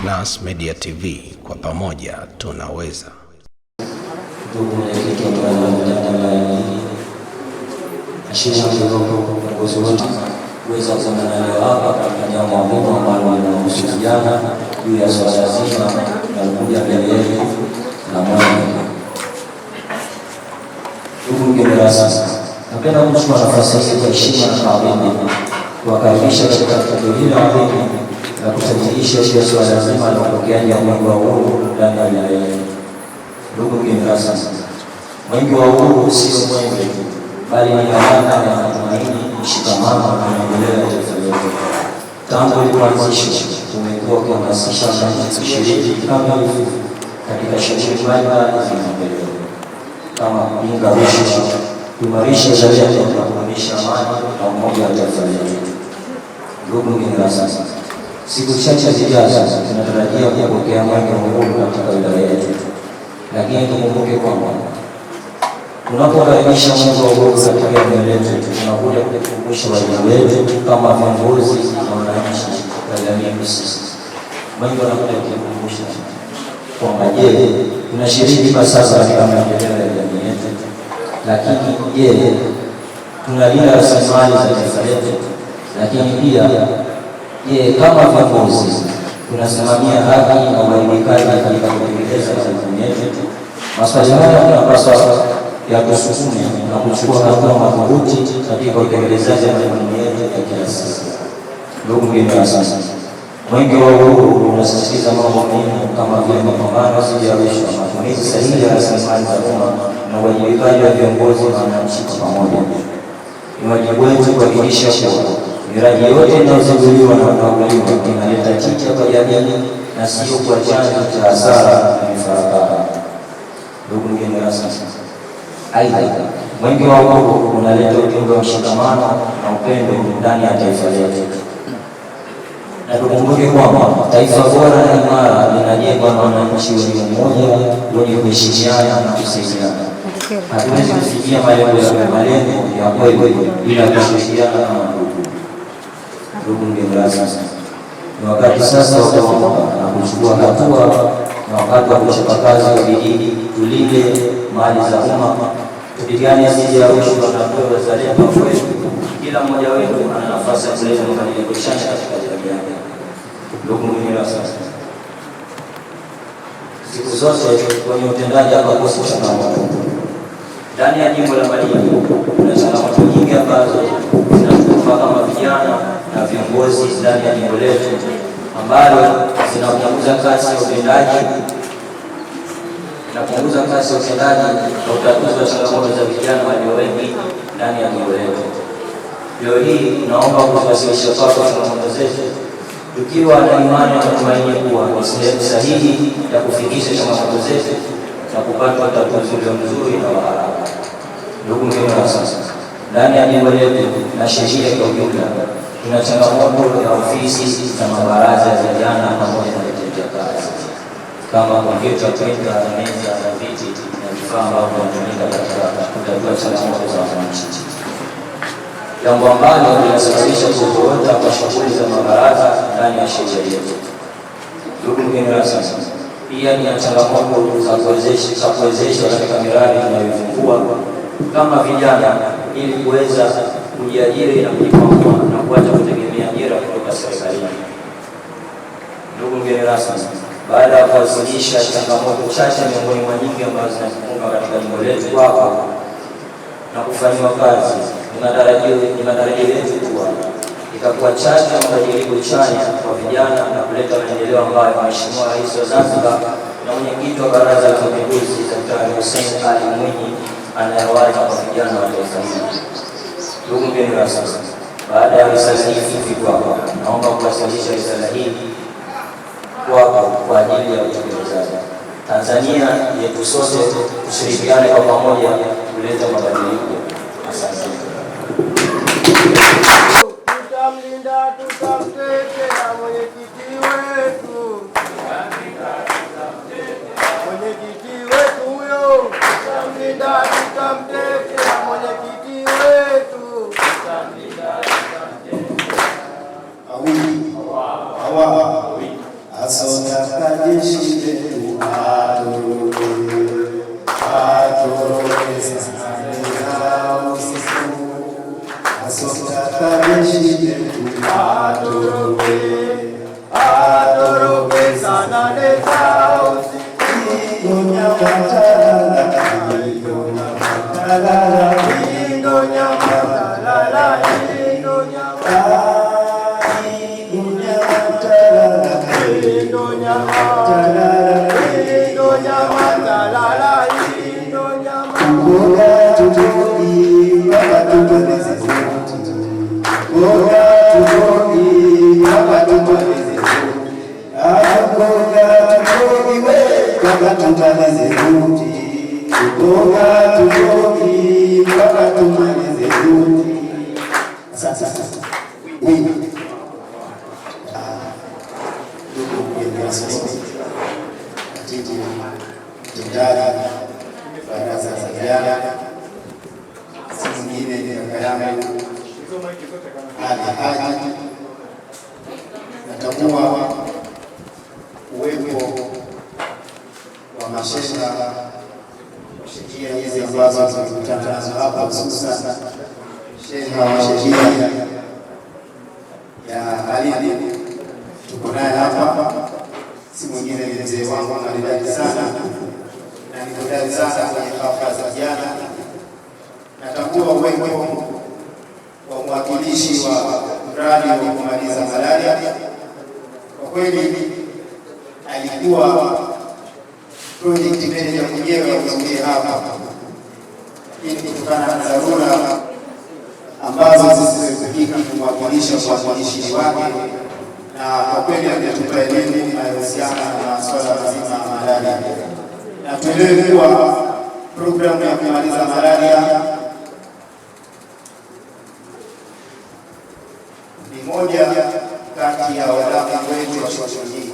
Nas Media TV, kwa pamoja tunaweza. Ndugu mwenyekiti wa baraza la Mheshimiwa viongozi wote kuweza kuzungumza leo hapa katika jambo muhimu ambalo linahusu vijana juu ya swala zima la kuja mbele yetu na mwenge. Ndugu mgeni rasmi, napenda kuchukua nafasi hii kwa heshima na adhimu kuwakaribisha katika tukio hili adhimu na kusajilisha juu ya swala zima la upokeaji wa mwenge wa uhuru ndani ya wilaya yetu. Ndugu mgeni rasmi, mwenge wa uhuru sio mwenge bali ni alama ya matumaini, mshikamano na maendeleo ya taifa letu. Tangu ilipoanzishwa tumekuwa kuhamasisha wananchi kushiriki kikamilifu katika shughuli mbalimbali za maendeleo kama kupinga rushwa, kuimarisha uzalendo na kudumisha amani na umoja wa taifa letu. Ndugu mgeni rasmi, siku chache zijazo tunatarajia kupokea mwenge wa uhuru katika wilaya yetu, lakini tukumbuke kwamba tunapokaribisha mwenge wa uhuru katika eneo letu, tunakuja kukumbusha wajibu wetu kama viongozi na wananchi wa jamii husika. Mwenge unakuja kukumbusha kwamba je, tunashiriki sasa katika maendeleo ya jamii yetu? Lakini je, tunalinda rasilimali za taifa letu? Lakini pia je, kama viongozi tunasimamia haki na uwajibikaji katika kutekeleza majukumu yetu? Maswali haya tunapaswa ya kusukume na kuchukua hatua madhubuti katika utekelezaji wa majukumu yetu ya kila siku. Ndugu mgeni rasmi, mwenge wa uhuru unasisitiza mambo muhimu kama vile mapambano dhidi ya rushwa, matumizi sahihi ya rasilimali za umma na uwajibikaji wa viongozi na wananchi kwa pamoja. Ni wajibu wetu kuhakikisha kuwa miradi yote inayozinduliwa na kukaguliwa inaleta tija kwa jamii na sio kwa chanzo cha hasara na mifarakano. Ndugu mgeni rasmi, aidha mwenge wa uhuru unaleta ujumbe wa mshikamano na upendo ndani ya taifa letu. Na tukumbuke kwamba taifa bora na imara linajengwa na wananchi wenye umoja, wenye kuheshimiana na kusaidiana. Hatuwezi kufikia malengo ya kweli bila kushirikiana na ndugu. Ndugu mgeni rasmi, ni wakati sasa wa kuamka na kuchukua hatua, na wakati wa kuchapa kazi kwa bidii, tulinde mali za umma, tupigane dhidi ya rushwa na kuwa wazalendo kweli. Kila mmoja wetu ana nafasi ya kuleta mabadiliko chanya katika jamii yake. Ndugu mgeni rasmi, siku zote kwenye utendaji hapakosi changamoto. Ndani ya jimbo la Malindi kuna changamoto nyingi ambazo zinatukumba kama vijana na viongozi ndani ya jimbo letu, ambazo zinapunguza kasi ya utendaji na utatuzi wa changamoto za vijana walio wengi ndani ya jimbo letu. Leo hii naomba kuwasilisha kwako changamoto zetu, tukiwa na imani na matumaini kuwa ni sehemu sahihi ya kufikisha changamoto zetu na kupata utatuzi ulio mzuri na wa haraka. Ndugu mgeni rasmi, ndani ya jimbo letu na sheria kwa ujumla, tuna changamoto ya ofisi za mabaraza ya vijana pamoja na vitendea kazi kama kompyuta, printer, meza na viti na vifaa ambavyo vinatumika katika kutatua changamoto za wananchi, jambo ambalo linasababisha kuzorota kwa shughuli za mabaraza ndani ya sheria yetu. Ndugu mgeni rasmi, pia ni changamoto za kuwezeshwa katika miradi tunayofungua kama vijana ili kuweza kujiajiri na kujikwamua na kuacha kutegemea ajira kutoka serikalini. Ndugu mgeni rasmi, baada ya kuwasilisha changamoto chache miongoni mwa nyingi ambazo zinakumba katika jimbo letu hapa na kufanyiwa kazi, ni matarajio yetu kuwa itakuwa chachu ya mabadiliko chanya kwa vijana na kuleta maendeleo ambayo Mheshimiwa Rais wa Zanzibar na mwenyekiti wa Baraza la Mapinduzi Daktari Hussein Ali Mwinyi anayewaza kwa vijana wa taifa hili. Ndugu mgeni rasmi, baada ya risala hii fupi kwako, naomba kuwasilisha risala hii kwako kwa ajili ya utekelezaji. Tanzania yetu sote, tushirikiane kwa pamoja kuleta mabadiliko. Asante. Tutamlinda, tutamtetea mwenyekiti wetu, mwenyekiti wetu huyo. Tutamlinda, tutamtetea mwenyekiti wetu. Asante. atoroke sana leta usiku nyama talala indo nyama talala indo nyama talala indo nyama talala indo nyama Boga tutoki baba tutoki Boga tutoki baba tutoki Boga tutoki we baba tutoki Boga tutoki baba tutoki Sasa wewe Tendara baraza za vijana siku nyingine ni kaka yangu Haji natambua uwepo wa mashina sheria hizi ambazo tumekutana nazo hapa, hususan sheria ya Ali tuko naye hapa, si mwingine ni mzee wangu maridadi sana na nikudai sana kwenye hafla za vijana. Natambua uwepo wa mwakilishi wa mradi wa kumaliza malaria. Kwa kweli alikuwa project manager mwenyewe wa kuingia hapa, ili kutokana na dharura ambazo zisizoepukika kumwakilisha kwa mwakilishi wake, na kwa kweli ametupa elimu inayohusiana na swala zima la malaria. Na tuelewe kuwa programu ya kumaliza malaria ni moja kati ya wadau wetu wa shughuli hii.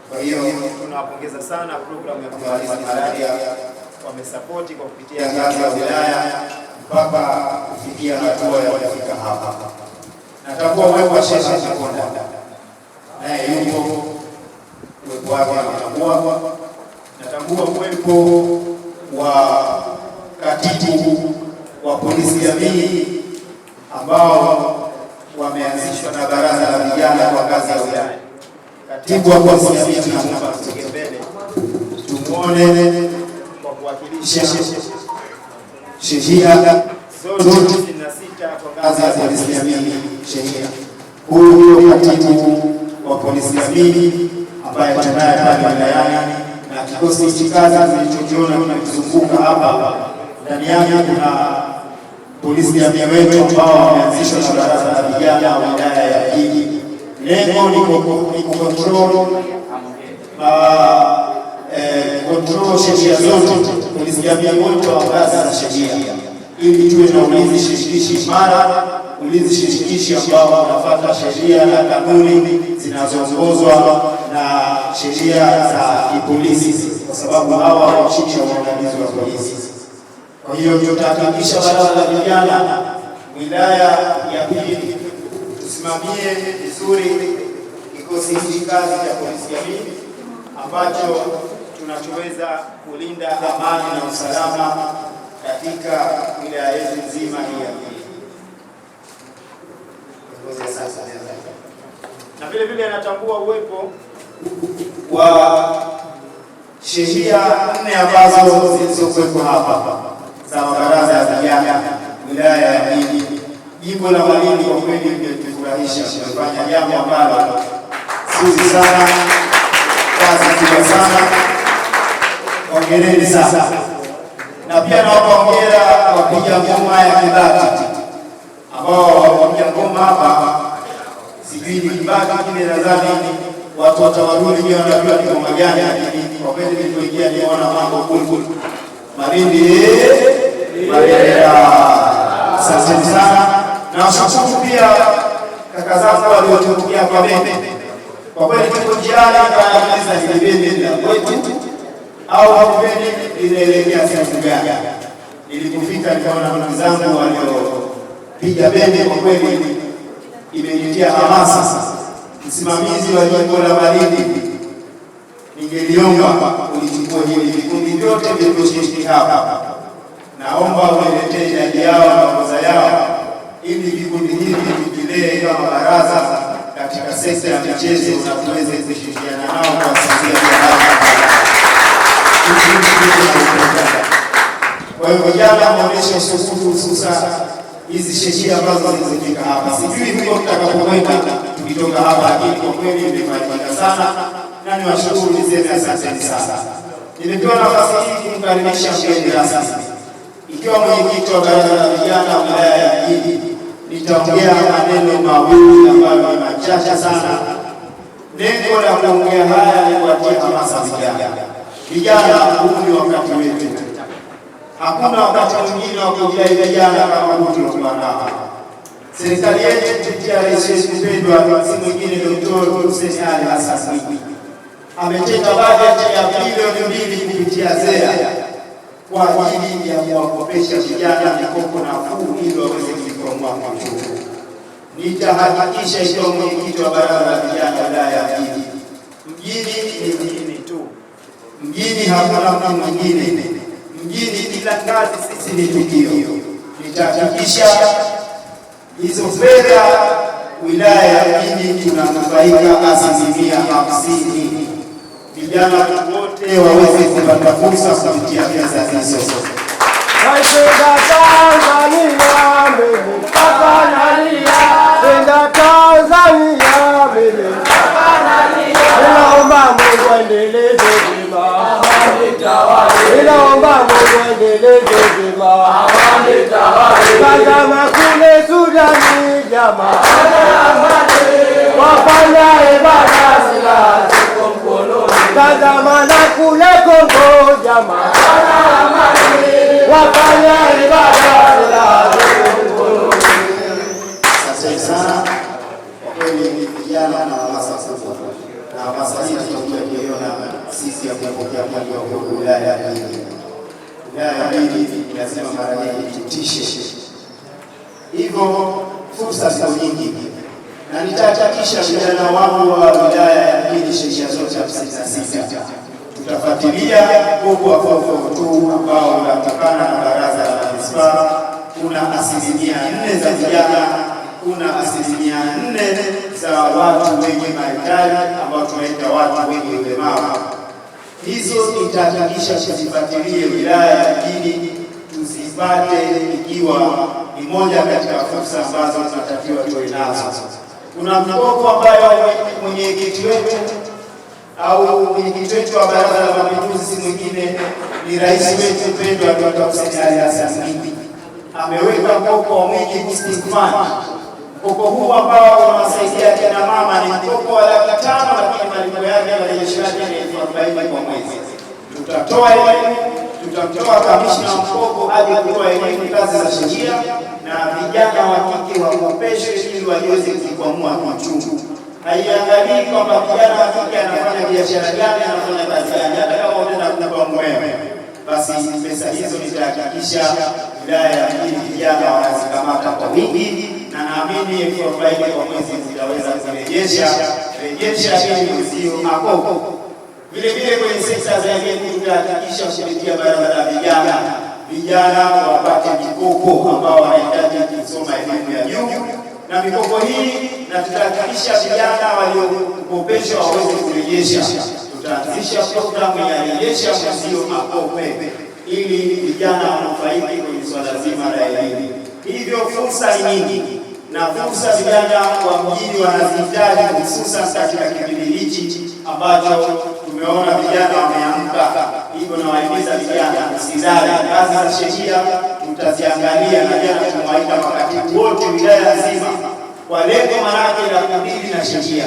Kwa hiyo tunawapongeza sana programu ya kumaliza malaria, wamesapoti kwa kupitia ngazi ya wilaya mpaka kufikia hatua ya kufika hapa. Natambua uwepo wa Sheikh Makonda, naye yupo, uwepo wake natambua. Natambua uwepo wa katibu wa polisi jamii ambao wameanzishwa na baraza la vijana kwa ngazi ya wilaya. Katibu wa polisi jamii tunaomba tusogee mbele tumuone kwa kuwakilisha sheria zote 66 kwa ngazi ya polisi jamii. Sheria huyu katibu wa polisi jamii ambaye tunaye pale wilayani, na kikosi cha kazi kilichokiona kinazunguka hapa, ndani yake kuna polisi jamii wetu ambao wameanzishwa na baraza la vijana wa wilaya ya Mjini. Lengo ni control sheria zote, polisi jamii wote wa ngazi za sheria, ili tuwe na ulinzi shirikishi imara, ulinzi shirikishi ambao unafuata sheria na kanuni zinazoongozwa na sheria za kipolisi, kwa sababu hawa wako chini ya uangalizi wa polisi. Kwa hiyo tutahakikisha baraza la vijana wilaya ya Mjini tusimamie vizuri kikosi hiki kazi cha polisi jamii ambacho tunachoweza kulinda amani na usalama katika wilaya yetu nzima hii ya Mjini. Na vile vile anatambua uwepo wa sheria 4 ambazo zilizokuwepo hapa za mabaraza ya vijana wilaya ya Mjini. Jimbo la Malindi kwa kweli limetufurahisha, tumefanya jambo ambalo zuri sana, kazi kubwa sana, hongereni sana. Na pia naomba hongera wapiga ngoma ya Kibati ambao wapiga ngoma hapa, sijui ni Kibati kile, nadhani watu watawarudi pia wanajua ni ngoma gani, lakini kwa kweli nilipoingia niona mambo cool. Malindi asante sana. Na washukuru pia kaka zangu waliotukia kwa mimi. Kwa kweli tuko njiani kwa Libeni na kwetu au Libeni inaelekea sehemu gani. Nilipofika nikaona ndugu zangu waliopiga bendi, kwa kweli imenitia hamasa. Msimamizi wa jimbo la Malindi, ningeliomba ulichukue hili vikundi vyote vilivyoshiriki hapa. Naomba uelekee idadi yao na orodha yao, ili vikundi hivi vijilee kama baraza katika sekta ya michezo na tuweze kushirikiana nao kuwasaidia vijana. Kwa hiyo vijana waonyeshe usubutu, hususan hizi sheria ambazo zilizofika hapa. Sijui huko tutakapokwenda tukitoka hapa, lakini kwa kweli imefanyika sana na niwashukuru, niseme asanteni sana. Nimepewa nafasi hii kumkaribisha mgeni rasmi. Ikiwa mwenyekiti wa baraza la vijana wilaya ya Mjini, nitaongea maneno mawili ambayo ni machache sana. Lengo la kuongea haya ni kuwatia hamasa vijana. Vijana, huu ni wakati wetu. Hakuna wakati mwingine wa kujali vijana kama huu tuliokuwa nao. Serikali yetu kupitia rais wetu mpendwa, si mwingine Dr. Hussein Ali Hassan Mwinyi, ametenga bajeti ya bilioni 2 kupitia ZEA kwa ajili ya kuwakopesha vijana mikopo nafuu ili waweze kujikwamua kiuchumi. Nitahakikisha ikiwa mwenyekiti wa baraza la vijana wilaya ya Mjini, Mjini ni Mjini tu, Mjini hakuna mtu mwingine, Mjini kila ngazi sisi ni tukio. Nitahakikisha hizo fedha wilaya ya Mjini tunanufaika 50%. Vijana wote waweze kupata fursa kupitia fedha hizo. Naipenda Tanzania mimi mpaka nalia, penda Tanzania mimi mpaka nalia. Ninaomba Mungu aendeleze vyema amani tawale, ninaomba Mungu aendeleze vyema amani tawale. Tazama kule Sudani jamaa wafanya ibada silaha ziko mkononi, tazama na kule Kongo jamaa wafanya ibada silaha ziko mkononi. Asante sana. Kwa kweli vijana na hamasa kubwa, na hamasa hii tutakuja kuiona sisi ya kupokea mwenge wa wilaya ya Mjini. Wilaya ya Mjini lazima mara nyingi tutishe. Hivyo fursa ziko nyingi, na nitahakikisha vijana wangu wa wilaya ya Mjini sheria zote 56 tutafuatilia mkopo wa 442 ambao unatokana na baraza la manispaa. Kuna 4% za vijana, kuna 4% za watu wenye mahitaji ambao tunaita watu wenye ulemavu. Hizo nitahakikisha tuzifuatilie wilaya ya Mjini, tuzipate ikiwa ni moja katika fursa ambazo tunatakiwa tuwe nazo. Kuna mkopo ambayo mwenyekiti wetu au mwenyekiti wetu wa Baraza la Mapinduzi, si mwingine ni rais wetu mpendwa Dr. Hussein Ali Hassan Mwinyi, ameweka mkopo wa Mwinyi Boosting Fund. Mkopo huu ambao unawasaidia kina mama ni mkopo wa Laki 5, lakini malipo yake marejesho yake ni 40,000 kwa mwezi. Tutatoa elimu, tutamtoa kamishna wa mkopo aje kutoa elimu kazi za sheria, na vijana wa kike wakopeshwe ili waweze kujikwamua kiuchumi. Haiangalii kwamba kijana wa kike anafanya biashara gani, anafanya kazi gani, hata kama unaenda kupa mume, basi pesa hizo nitahakikisha wilaya ya Mjini vijana wanazikamata kwa wingi, na naamini 40,000 kwa mwezi zitaweza kurejesha ili uzio hapo. Vile vile kwenye sekta za elimu tutahakikisha kupitia baraza la vijana wapate mikopo ambao wanahitaji kusoma elimu ya juu, na mikopo hii na tutahakikisha vijana waliokopeshwa waweze kurejesha. Tutaanzisha programu ya rejesha mwenzio akope ili vijana wanufaike kwenye swala zima la elimu. Hivyo fursa ni nyingi, na fursa vijana wa Mjini wanazihitaji, hususan katika kipindi hichi ambacho tumeona vijana wameamka. Hivyo nawahimiza vijana msilale, kazi za sheria tutaziangalia, na jana tumewaita makatibu wote wilaya nzima kwa lengo manake la kudili na sheria,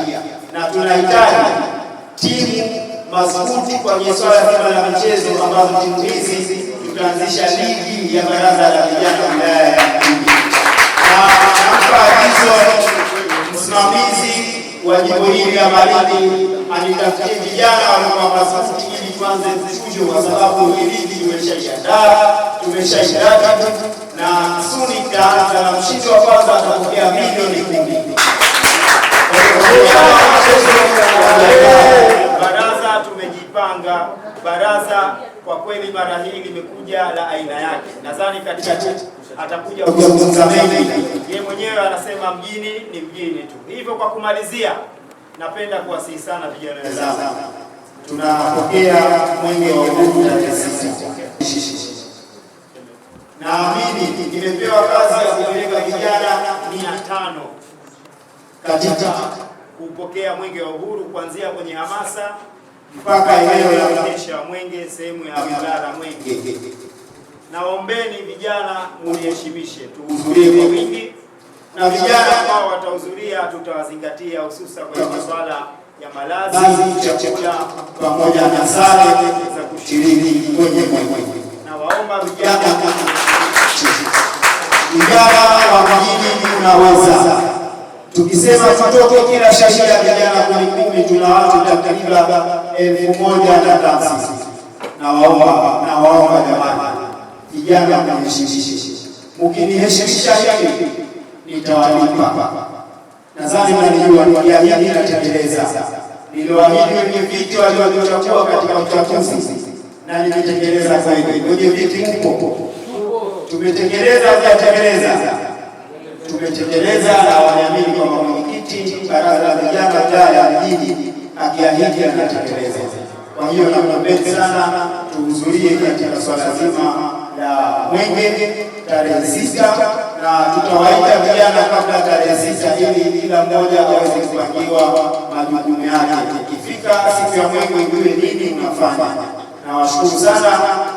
na tunahitaji timu madhubuti kwenye swala zima la michezo, ambazo timu hizi tutaanzisha ligi ya baraza la vijana wilaya ya Mjini. Na hizo msimamizi wa jimbo hili la Malindi anitafutie vijana walikuwa madhubuti ili tuanze mchujo, kwa sababu hii ligi tumeshaandaa na suni itaanza, na mshindi wa kwanza atapokea milioni 10. Baraza tumejipanga, baraza kwa kweli mara hii limekuja la aina yake. Nadhani katika atakuja kuzungumza mengi yeye mwenyewe anasema mjini ni mjini tu. Hivyo kwa kumalizia, napenda kuwasihi sana vijana wenzangu, tunapokea mwenge wa uhuru tarehe 6. Naamini nimepewa kazi ya kupeleka vijana 500 katika kupokea mwenge wa uhuru kuanzia kwenye hamasa mpaka eneo la kuonyesha mwenge sehemu ya Mlala Mwenge. Naombeni vijana muniheshimishe, tuhudhurie kwa wingi, na vijana ambao watahudhuria tutawazingatia, hususa kwenye masuala ya malazi, chakula pamoja na sare za kushiriki kwenye mwenge. Na waomba vijana wa mjini tunaweza. Tukisema tutoke kila shahida vijana 10 tuna watu takriban 1050. Nawaomba jamani, vijana mniheshimishe. Mkiniheshimisha hivi nitawalipa. Nadhani mnanijua, nikiahidi natekeleza. Niliwaahidi wenye viti waliochagua katika uchaguzi na nilitekeleza kweli. Wenye viti mpo? Tumetekeleza, hatujatekeleza? Tumetekeleza, na wanaamini kwamba mwenyekiti baraza la vijana wilaya mjini akiahidi anatekeleza. Kwa hiyo naomba sana tuhudhurie katika swala zima la mwenge tarehe 6, na tutawaita vijana kabla tarehe 6 ili kila mmoja aweze kupangiwa majukumu yake. Ikifika siku ya mwenge ujue nini unafanya. Nawashukuru sana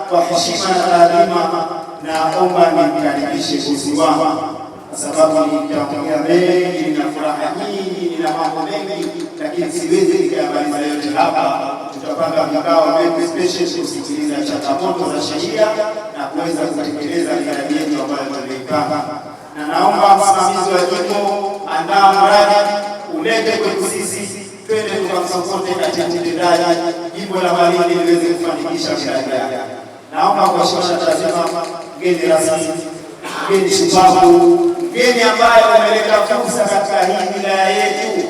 kwa heshima na taadhima. Naomba nimkaribishe bosi wangu kwa sababu nitaongea mengi, nina furaha nyingi, nina mambo mengi, lakini siwezi nikayamaliza yote hapa. Tutapanga vikao vingi special kusikiliza changamoto za sheria na kuweza kutekeleza miradi yetu ambayo tumeipanga. Na naomba msimamizi wa jimbo, andaa mradi ulete kwetu sisi, twende tukamsokote katika utendaji jimbo la Malindi liweze kufanikisha miradi yake. Naomba kwa heshima na taadhima mgeni rasmi, mgeni shupavu, mgeni ambaye ameleta fursa katika hii wilaya yetu,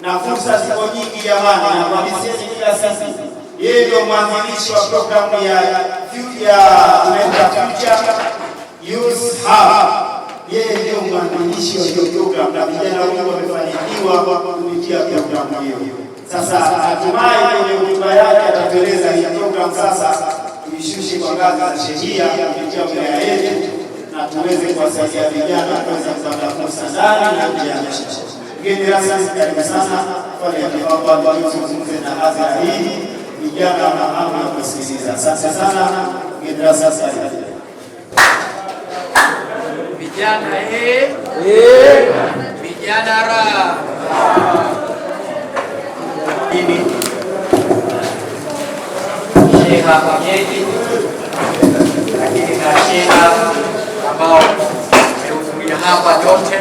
na fursa ziko nyingi jamani, na kwa misezi kila siku. Yeye ndio mwanzilishi wa programu ya Future Youth Hub. Yeye ndio mwanzilishi wa hiyo programu na vijana wengi wamefanikiwa kupitia programu hiyo. Sasa hatimaye kwenye hotuba yake atatueleza hii programu sasa tuishushe kwa ngazi za sheria kupitia wilaya yetu na tuweze kuwasaidia vijana kuweza kupata fursa ndani na nje ya nchi. Mgeni rasmi, karibu sana pale ambapo tuzungumze na hadhara hii. Vijana wana hamu ya kusikiliza. Asante sana mgeni rasmi. Vijana vijana ra ini sheha mwenyeji, lakini na sheha ambao wamehudhuria hapa yote,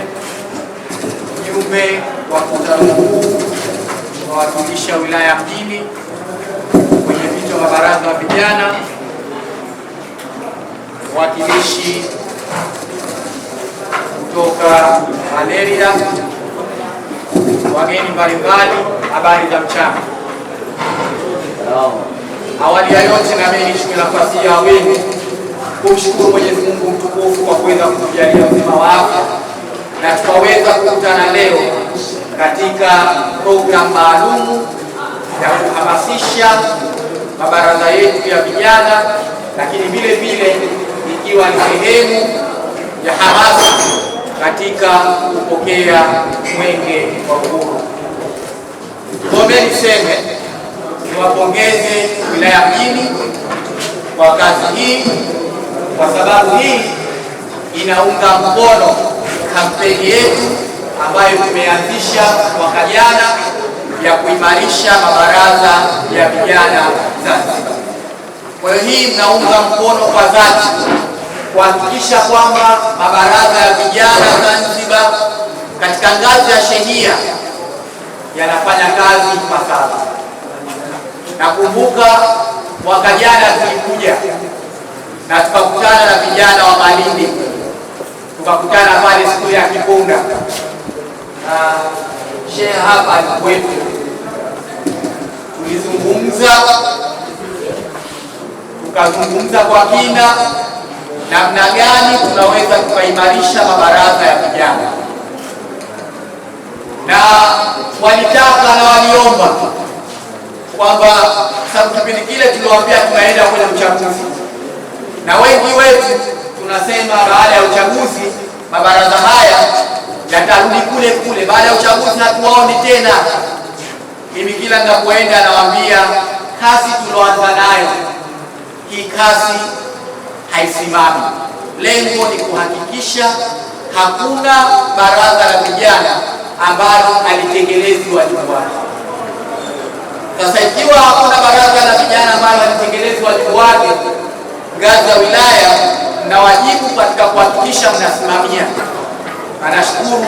ujumbe wa mkutano huu wawakilisha wilaya mjini, kwenye viti wa mabaraza wa vijana, wakilishi kutoka malaria, wageni mbalimbali, habari za mchana. Awali ya yote na mimi nichukue nafasi ya wingi kumshukuru Mwenyezi Mungu mtukufu kwa kuweza kutujalia uzima wa afya na tukaweza kukutana leo katika programu maalum ya kuhamasisha mabaraza yetu ya vijana, lakini vile vile ikiwa ni sehemu ya hamasa katika kupokea mwenge wa uhuru. Ngombe niseme niwapongeze wilaya mjini kwa kazi hii, kwa sababu hii inaunga mkono kampeni yetu ambayo tumeanzisha mwaka jana ya kuimarisha mabaraza ya vijana Zanzibar. Kwa hiyo hii mnaunga mkono kwa dhati kuhakikisha kwamba mabaraza ya vijana Zanzibar katika ngazi ya sheria yanafanya kazi ipasavyo. Nakumbuka mwaka jana tulikuja na tukakutana na vijana wa Malindi, tukakutana pale siku ya Kipunda na shehe hapa alikuwepo. Tukazungumza kwa kina namna gani tunaweza tukaimarisha mabaraza ya vijana. na walitaka na waliomba kwamba sababu kipindi kile tuliwaambia tunaenda kwenye uchaguzi, na wengi wetu tunasema baada ya uchaguzi mabaraza haya yatarudi kule kule, baada ya uchaguzi hatuwaoni tena. Mimi kila ninapoenda nawaambia kazi tuloanza nayo hii kazi haisimami. Lengo ni kuhakikisha hakuna baraza la vijana ambalo halitekelezi wajibu wake. Sasa ikiwa hakuna baraza la vijana ambalo halitekelezi wajibu wake, ngazi ya wilaya na wajibu katika kuhakikisha mnasimamia. Anashukuru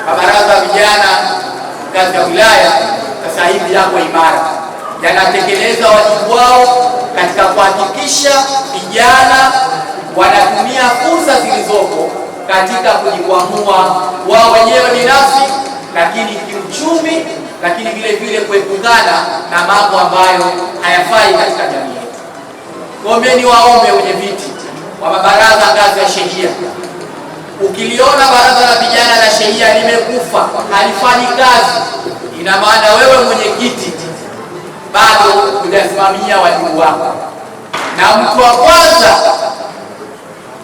mabaraza ya vijana ngazi ya wilaya sasa hivi yako imara, yanatekeleza wajibu wao katika kuhakikisha vijana wanatumia fursa zilizopo katika kujikwamua wao wenyewe binafsi, lakini kiuchumi, lakini vile vile kuepukana na mambo ambayo hayafai katika jamii yetu. Gombeni waombe wenye viti wa mabaraza ngazi ya shehia, ukiliona baraza la vijana la shehia limekufa, halifanyi kazi, ina maana wewe mwenyekiti bado hujasimamia wajibu wako, na mtu wa kwanza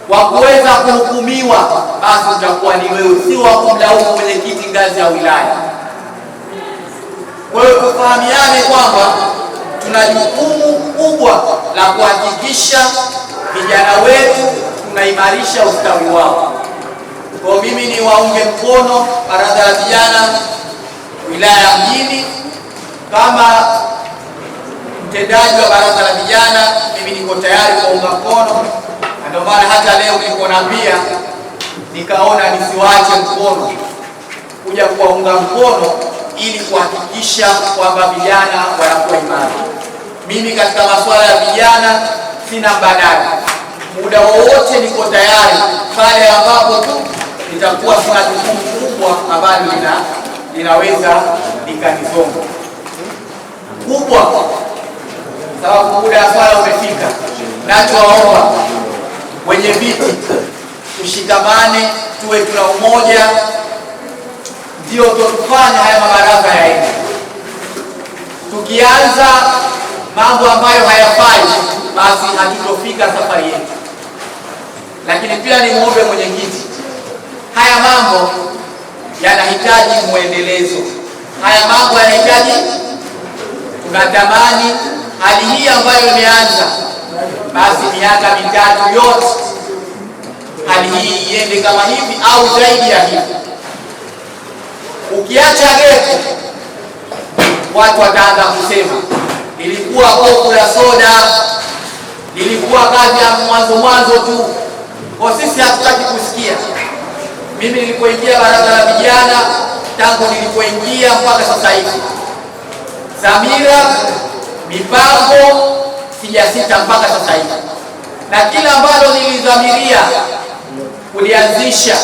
wa kuweza kuhukumiwa basi utakuwa ni wewe, si wa kumlaumu mwenyekiti ngazi ya wilaya. Kwa hiyo tufahamiane kwamba tuna jukumu kubwa la kuhakikisha vijana wetu tunaimarisha ustawi wao. Kwa mimi ni waunge mkono baraza la vijana wilaya ya Mjini. Kama mtendaji wa baraza la vijana, mimi niko tayari kuunga mkono, na ndio maana hata leo niko na pia nikaona nisiwache mkono kuja kuwaunga mkono ili kuhakikisha kwamba vijana wanakuwa imara. Mimi katika masuala ya vijana sina mbadala, muda wowote niko tayari pale ambapo tu nitakuwa sina jukumu kubwa ambalo linaweza likanizonga kubwa, sababu muda wa swala umefika. Nachowaomba wenye viti tushikamane, tuwe tuna umoja, ndio tutafanya haya mabaraza yaende. Tukianza mambo ambayo hayafai, basi hatutofika safari yetu. Lakini pia ni muombe mwenyekiti, haya mambo yanahitaji muendelezo. Haya mambo yanahitaji, tunatamani hali hii ambayo imeanza basi miaka mitatu yote hali hii iende kama hivi au zaidi ya hivi. Ukiacha gepu, watu wataanza kusema ilikuwa kopo la soda, ilikuwa kazi ya mwanzo tu. Kwa sisi hatutaki kusikia. Mimi nilipoingia baraza la vijana, tangu nilipoingia mpaka sasa hivi, dhamira, mipango sijasita mpaka sasa hivi, na kila ambalo nilidhamiria kulianzisha,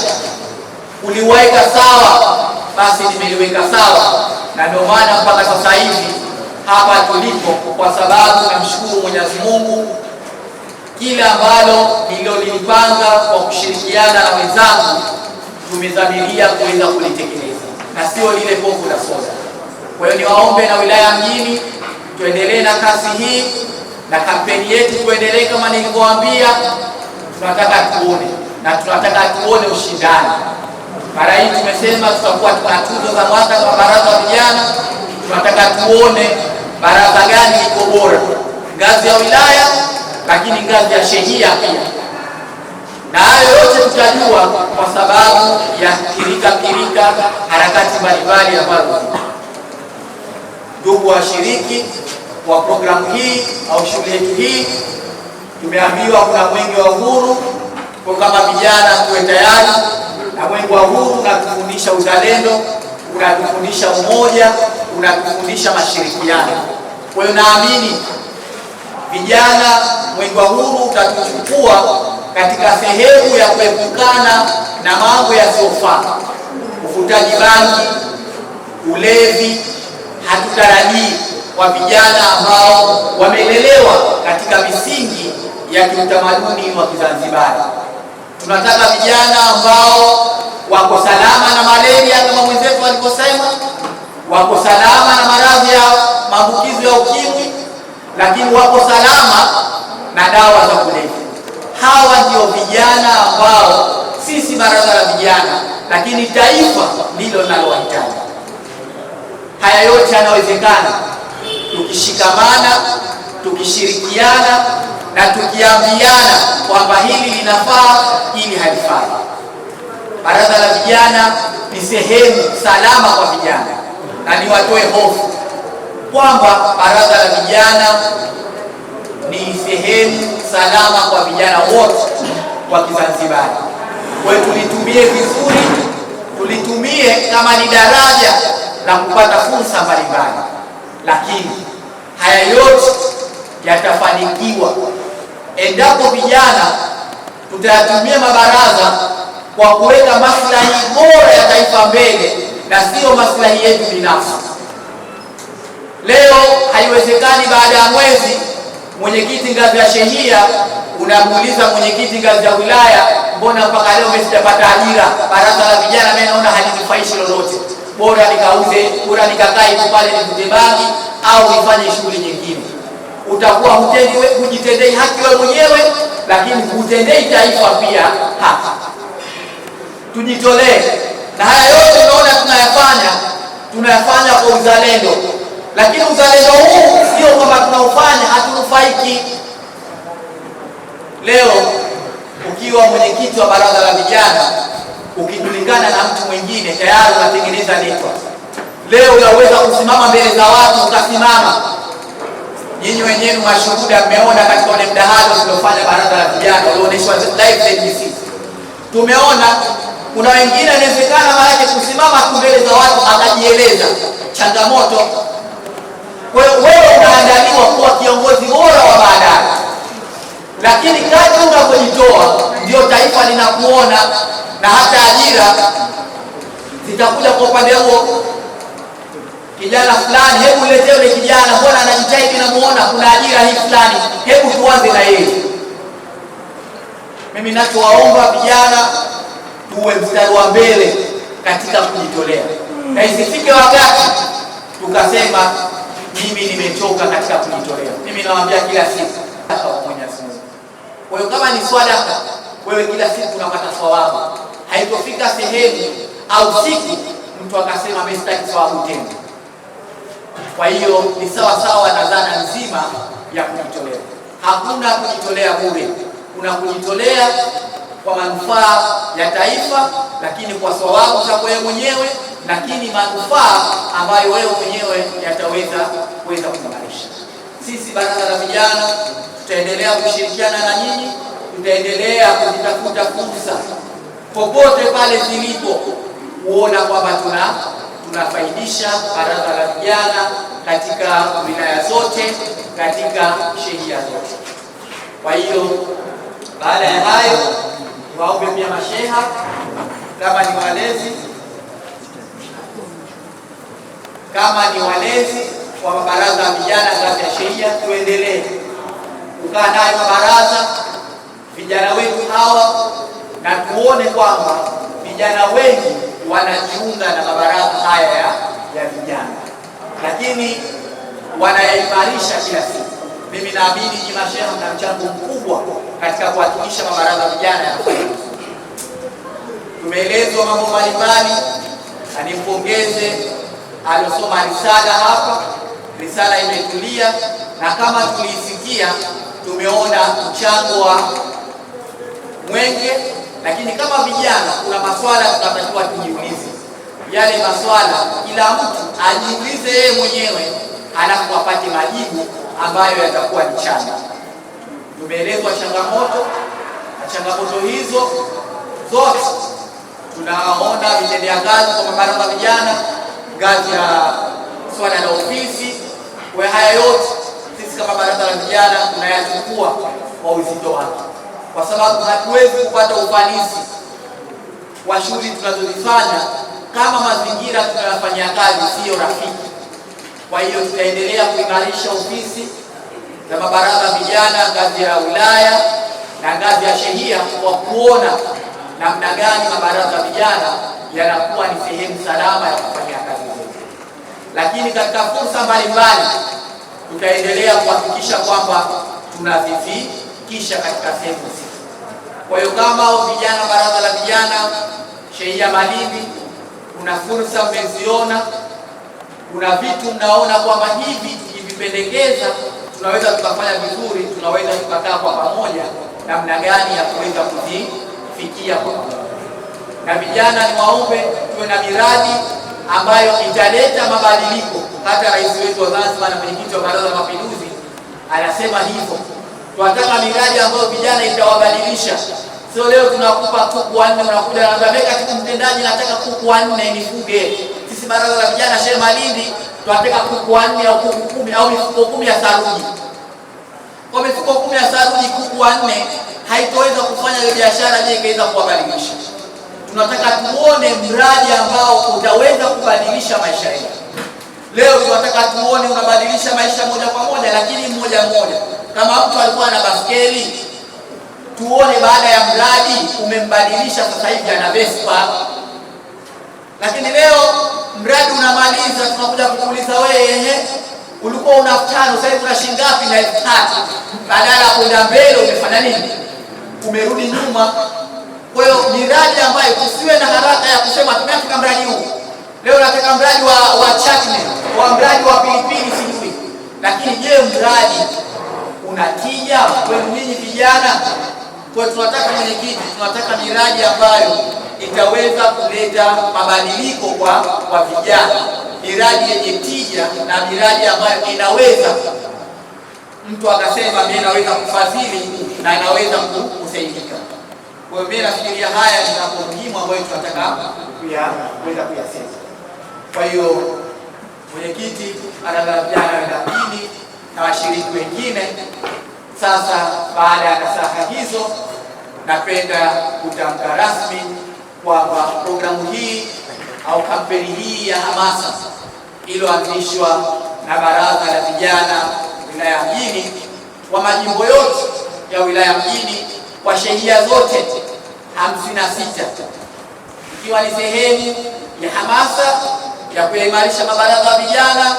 kuliweka sawa, basi nimeliweka sawa, na ndio maana mpaka sasa hivi hapa tulipo, kwa sababu namshukuru Mwenyezi Mungu, kila ambalo nililolipanga kwa kushirikiana na wenzangu tumedhamiria kuweza kulitekeleza, na sio lile povu la soda. Kwa hiyo niwaombe na wilaya Mjini tuendelee na kasi hii, na kampeni yetu tuendelee kama nilivyowaambia. Tunataka tuone, na tunataka tuone ushindani. Mara hii tumesema tutakuwa tuna tuzo za mwaka kwa baraza la vijana. Tunataka tuone baraza gani liko bora, ngazi ya wilaya, lakini ngazi ya shehia pia. Na hayo yote tutajua kwa sababu ya kirika harakati mbalimbali ambazo. Ndugu washiriki wa programu hii au shughuli yetu hii, tumeambiwa kuna mwenge wa uhuru. Kwa kama vijana tuwe tayari, na mwenge wa uhuru unatufundisha uzalendo, unatufundisha umoja, unatufundisha mashirikiano. Kwa hiyo naamini vijana, mwenge wa uhuru utatuchukua katika sehemu ya kuepukana na mambo yasiyofaa, uvutaji bangi, ulevi. Hatutarajii kwa vijana ambao wamelelewa katika misingi ya kiutamaduni wa Kizanzibari. Tunataka vijana ambao wako salama na malaria kama mwenzetu alivyosema. lakini wako salama na dawa za kulevya. Hawa ndio vijana ambao sisi baraza la vijana, lakini taifa ndilo linalowahitaji. Haya yote yanawezekana tukishikamana, tukishirikiana na tukiambiana kwamba hili linafaa, hili halifai. Baraza la vijana ni sehemu salama kwa vijana, na niwatoe hofu kwamba baraza la vijana ni sehemu salama kwa vijana wote wa Kizanzibari. Kwa hiyo tulitumie vizuri, tulitumie kama ni daraja la kupata fursa mbalimbali, lakini haya yote yatafanikiwa endapo vijana tutayatumia mabaraza kwa kuweka maslahi bora ya taifa mbele na sio maslahi yetu binafsi. Leo haiwezekani baada ya mwezi mwenyekiti ngazi ya shehia unamuuliza mwenyekiti ngazi ya wilaya, mbona mpaka leo mimi sijapata ajira? Baraza la vijana mimi naona halinifaishi lolote, bora nikauze, bora nikakae pale nivute bangi au nifanye shughuli nyingine. Utakuwa hujitendei haki wewe mwenyewe, lakini hutendei taifa pia haki. Tujitolee, na haya yote tunaona tunayafanya kwa uzalendo, lakini uzalendo huu sio kwamba tunaufanya hatunufaiki. Leo ukiwa mwenyekiti wa baraza la vijana, ukijulikana na mtu mwingine, tayari unatengeneza network. Leo unaweza kusimama mbele za watu, ukasimama. Nyinyi wenyewe mashuhuda, mmeona katika ule mdahalo tuliofanya baraza la vijana ulioonyeshwa live TBC. Tumeona kuna wengine inawezekana maana kusimama mbele za watu akajieleza changamoto. Kwa hiyo wewe unaandaliwa kuwa kiongozi bora wa baadaye, lakini kadri unapojitoa ndio taifa linakuona, na hata ajira zitakuja kwa upande huo. Kijana fulani, hebu niletee yule kijana, mbona anajitahidi, namuona kuna ajira hii fulani, hebu tuanze na yeye. Mimi ninachowaomba vijana, tuwe mstari wa mbele katika kujitolea, na isifike wakati tukasema mimi nimechoka katika kujitolea. Mimi nawaambia kila siku kwa Mwenyezi Mungu. Kwa hiyo kama ni sadaka, wewe kila siku unapata thawabu. Haitofika sehemu au siku mtu akasema mimi sitaki thawabu tena. Kwa hiyo ni sawa sawa na dhana nzima ya kujitolea. Hakuna kujitolea bure. Kuna kujitolea kwa manufaa ya taifa, lakini kwa thawabu zako wewe mwenyewe, lakini manufaa ambayo wewe mwenyewe yataweza kuimarisha. Sisi baraza la vijana tutaendelea kushirikiana na nyinyi, tutaendelea kuzitafuta fursa popote pale zilipo, kuona kwamba tunafaidisha baraza la vijana katika wilaya zote, katika shehia zote. Kwa hiyo baada ya hayo, waombe pia masheha kama ni walezi wa mabaraza ya vijana ngazi ya shehia, tuendelee kukaa nayo mabaraza vijana wetu hawa, na tuone kwamba vijana wengi wanajiunga na mabaraza haya ya vijana, lakini wanayaimarisha kila siku. Mimi naamini ni masheha na mchango mkubwa katika kuhakikisha mabaraza ya vijana yanafanya. Tumeelezwa mambo mbalimbali, na nimpongeze aliosoma risala hapa. Risala imetulia, na kama tulisikia tumeona mchango wa Mwenge, lakini kama vijana kuna maswala tunatakiwa tujiulize. Yale maswala kila mtu ajiulize yeye mwenyewe, alafu apate majibu ambayo yatakuwa ni chanya. Tumeelezwa changamoto, na changamoto hizo zote tunaona vitendea kazi kwa mabaraza ya vijana ngazi ya swala la ofisi. Kwa haya yote sisi kama baraza la vijana tunayachukua kwa uzito wake, kwa sababu hatuwezi kupata ufanisi wa shughuli tunazozifanya kama mazingira tunayofanyia kazi sio rafiki. Kwa hiyo tutaendelea kuimarisha ofisi za mabaraza ya vijana ngazi ya wilaya na ngazi ya shehia, kwa kuona namna gani mabaraza ya vijana yanakuwa ni sehemu salama ya kufanyia kazi zetu. Lakini katika fursa mbalimbali tutaendelea kuhakikisha kwamba tunazifikisha katika sehemu husika. Kwa hiyo kama vijana, baraza la vijana shehia Malindi, kuna fursa mmeziona, kuna vitu mnaona kwamba hivi tukivipendekeza tunaweza tukafanya vizuri, tunaweza tukakaa kwa pamoja namna gani ya kuweza kuzifikia kwa pamoja. Na vijana, ni waombe tuwe na miradi ambayo italeta mabadiliko. Hata rais wetu wa Zanzibar na mwenyekiti wa Baraza la Mapinduzi anasema hivyo. Tunataka miradi ambayo vijana itawabadilisha. Sio leo tunakupa kuku wanne, unakuja na anambia katibu mtendaji, nataka kuku wanne nifuge. Sisi Baraza la Vijana shehia Malindi tunataka kuku wanne au kuku 10 au mifuko 10 ya saruji. Kwa mifuko 10 ya saruji, kuku wanne haitoweza kufanya ile biashara je ikaweza kuwabadilisha. Tunataka tuone mradi ambao utaweza kubadilisha maisha yetu. Leo tunataka tuone unabadilisha maisha moja kwa moja, lakini mmoja mmoja. Kama mtu alikuwa na baskeli, tuone baada ya mradi umembadilisha, sasa hivi ana Vespa. Lakini leo mradi unamaliza, tunakuja kukuuliza wewe, ulikuwa una 5, sasa hivi una shilingi ngapi? Na 3. Badala ya kwenda mbele umefanya nini? Umerudi nyuma. Kwa hiyo miradi ambayo tusiwe na haraka ya kusema tunataka mradi huu. Leo nataka mradi wa chutney, wa mradi wa pilipili sijui. Lakini je, mradi unatija kwenu ninyi vijana? Kwa tunataka mwenyekiti, tunataka miradi ambayo itaweza kuleta mabadiliko kwa vijana, miradi yenye tija na miradi ambayo inaweza mtu akasema mimi naweza kufadhili na naweza kusaidika. Kwa hiyo mimi nafikiria haya ni mambo muhimu ambayo tunataka kuweza kuyasema. Kwa hiyo mwenyekiti, baraza la vijana wengine na washiriki wengine, sasa baada ya nasaha hizo, napenda kutamka rasmi kwamba programu hii au kampeni hii ya hamasa iliyoanzishwa na baraza la vijana wilaya mjini kwa majimbo yote ya wilaya mjini kwa shehia zote 56, ikiwa ni sehemu ya hamasa ya kuimarisha mabaraza ya vijana,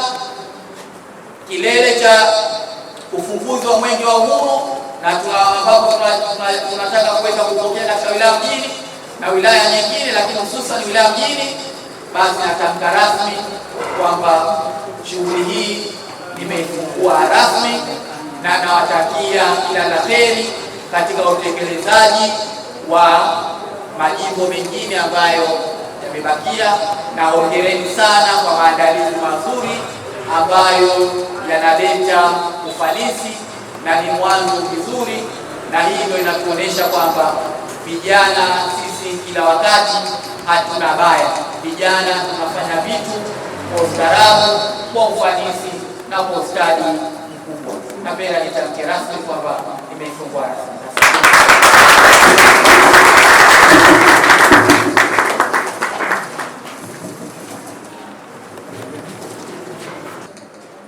kilele cha ufunguzi wa mwenge wa uhuru, na ambapo tunataka kuweza kutokea katika wilaya mjini na wilaya nyingine, lakini hususan wilaya mjini. Basi natamka rasmi kwamba shughuli hii nimeifungua rasmi, na nawatakia kila la heri katika utekelezaji wa majimbo mengine ambayo yamebakia, na hongereni sana kwa maandalizi mazuri ambayo yanaleta ufanisi na ni mwanzo mzuri, na hii ndio inatuonesha kwamba vijana sisi kila wakati hatuna baya. Vijana tunafanya vitu kwa ustaarabu, kwa ufanisi na kwa ustadi mkubwa. Napenda nitamke rasmi kwamba nimeifungua rasmi.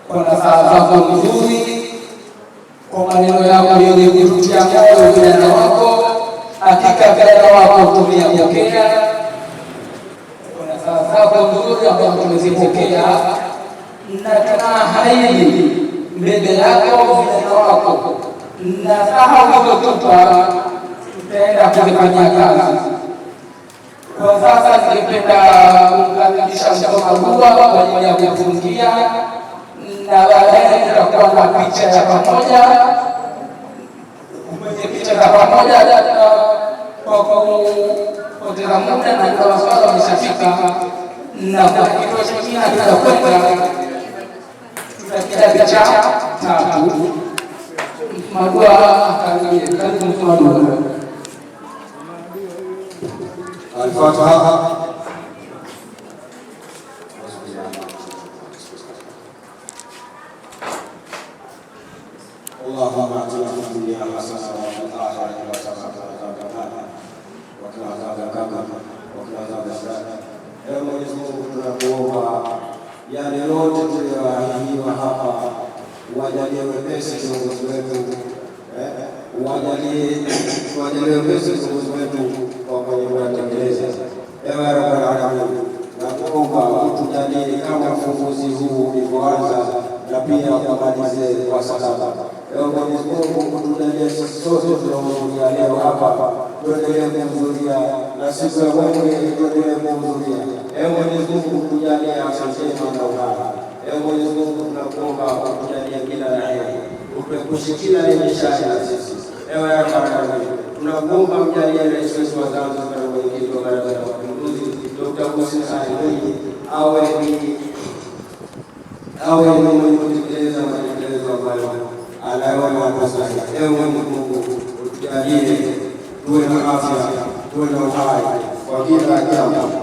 Kwa nasaha zako nzuri, kwa maneno yako yenye kutia moyo vijana wako, hakika vijana wako tumeyapokea. Kwa nasaha zako nzuri ambazo tumezipokea, na tunaahidi mbele yako vijana wako, nasaha ulizotupa tutaenda kuzifanyia kazi. Kwa sasa ningependa kumkaribisha mtoa kwa ajili ya kufungia, na baadaye tutakuwa na picha ya pamoja, kwenye picha za pamoja kwa kupoteza muda na kwa swala wameshafika, na kwa kituo kingine tutakwenda tutapiga picha 3. Madua karibu Madua. Al-Fatiha. اللهم اعطنا في الدنيا حسنه وفي الاخره حسنه وقنا عذاب النار وقنا عذاب النار. Ewe Mwenyezi Mungu, tunakuomba yale yote tuliyoahidiwa hapa, uwajalie wepesi viongozi wetu, uwajalie wepesi viongozi wetu kwa kwenye kuyatekeleza. Ewe Rabbul Alamin, nakuomba utujalie kama ufunguzi huu ulivyoanza na pia kumalize kwa salama. Ewe Mwenyezi Mungu tujalie sisi sote tunaohudhuria leo hapa tuendelee kuhudhuria na siku ya Mwenge tuendelee kuhudhuria. Ewe Mwenyezi Mungu tujalie afya njema na uhai. Ewe Mwenyezi Mungu tunakuomba utujalie kila la heri, utuepushe kila lenye shari na sisi. Ewe Rabbana, tunakuomba mjalie rais wetu wa Zanzibar na mwenyekiti wa Baraza la Mapinduzi Dr. Hussein Ali Mwinyi awe ni mwenye kutekeleza maelekezo ambayo anayoona kwa sasa. Ewe Mungu utujalie tuwe na afya, tuwe na uhai kwa kila jambo.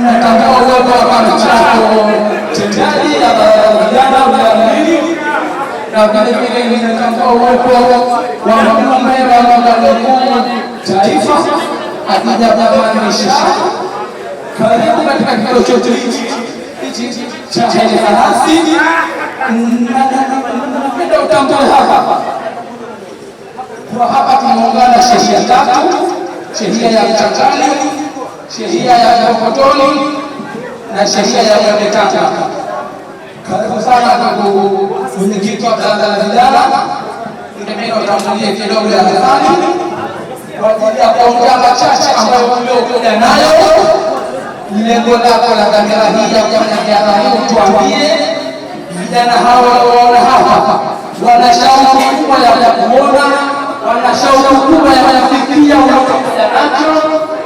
Natambua uwepo wa chama chako tendaji ya vijana uliamini, na vile vile natambua uwepo wa mjumbe wa Baraza Kuu Taifa Khadija Jamani Shisha. Karibu katika kikao chote hichi cha Alhamisi. Napenda utambue hapa kwa hapa tumeungana sheria tatu: sheria ya mchangani, sheria ya Kokotoni na sheria ya Mwenge Tanga. Karibu sana ndugu mwenyekiti wa Baraza la Vijana, ningependa utambulie kidogo ya mezani kwa ajili ya kuongea machache ambayo umekuja nayo. Lengo lako la kamera hii ya kufanya ziara hii, tuambie vijana hawa waona hapa wana shauku kubwa ya kuona, wana shauku kubwa ya kufikia unachokuja nacho,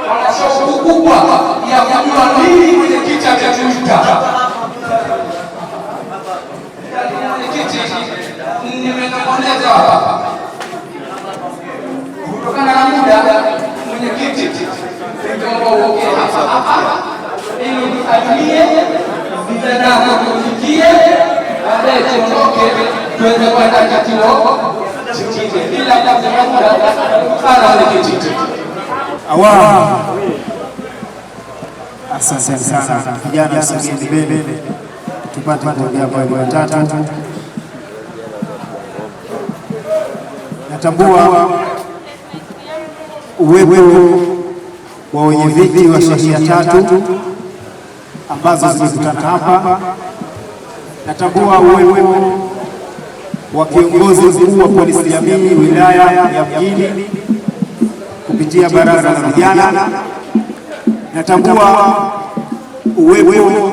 wana shauku kubwa ya kujua nini mwenyekiti ametuita. Mwenyekiti, nimenong'oneza hapa kutokana na muda. Mwenyekiti, nitaomba uongee hapa ili nisaidie vijana kufikie, baadaye tuondoke tuweze kwenda kituo chingine bila kusema muda sana. Mwenyekiti, asante sana. Vijana sogeni mbele tupate kuongea mambo matatu. Natambua uwepo wa wenyeviti wa sheria tatu ambazo zimekutana hapa. Natambua uwepo wa kiongozi mkuu wa polisi jamii wilaya ya Mjini kupitia baraza la vijana. Natambua uwepo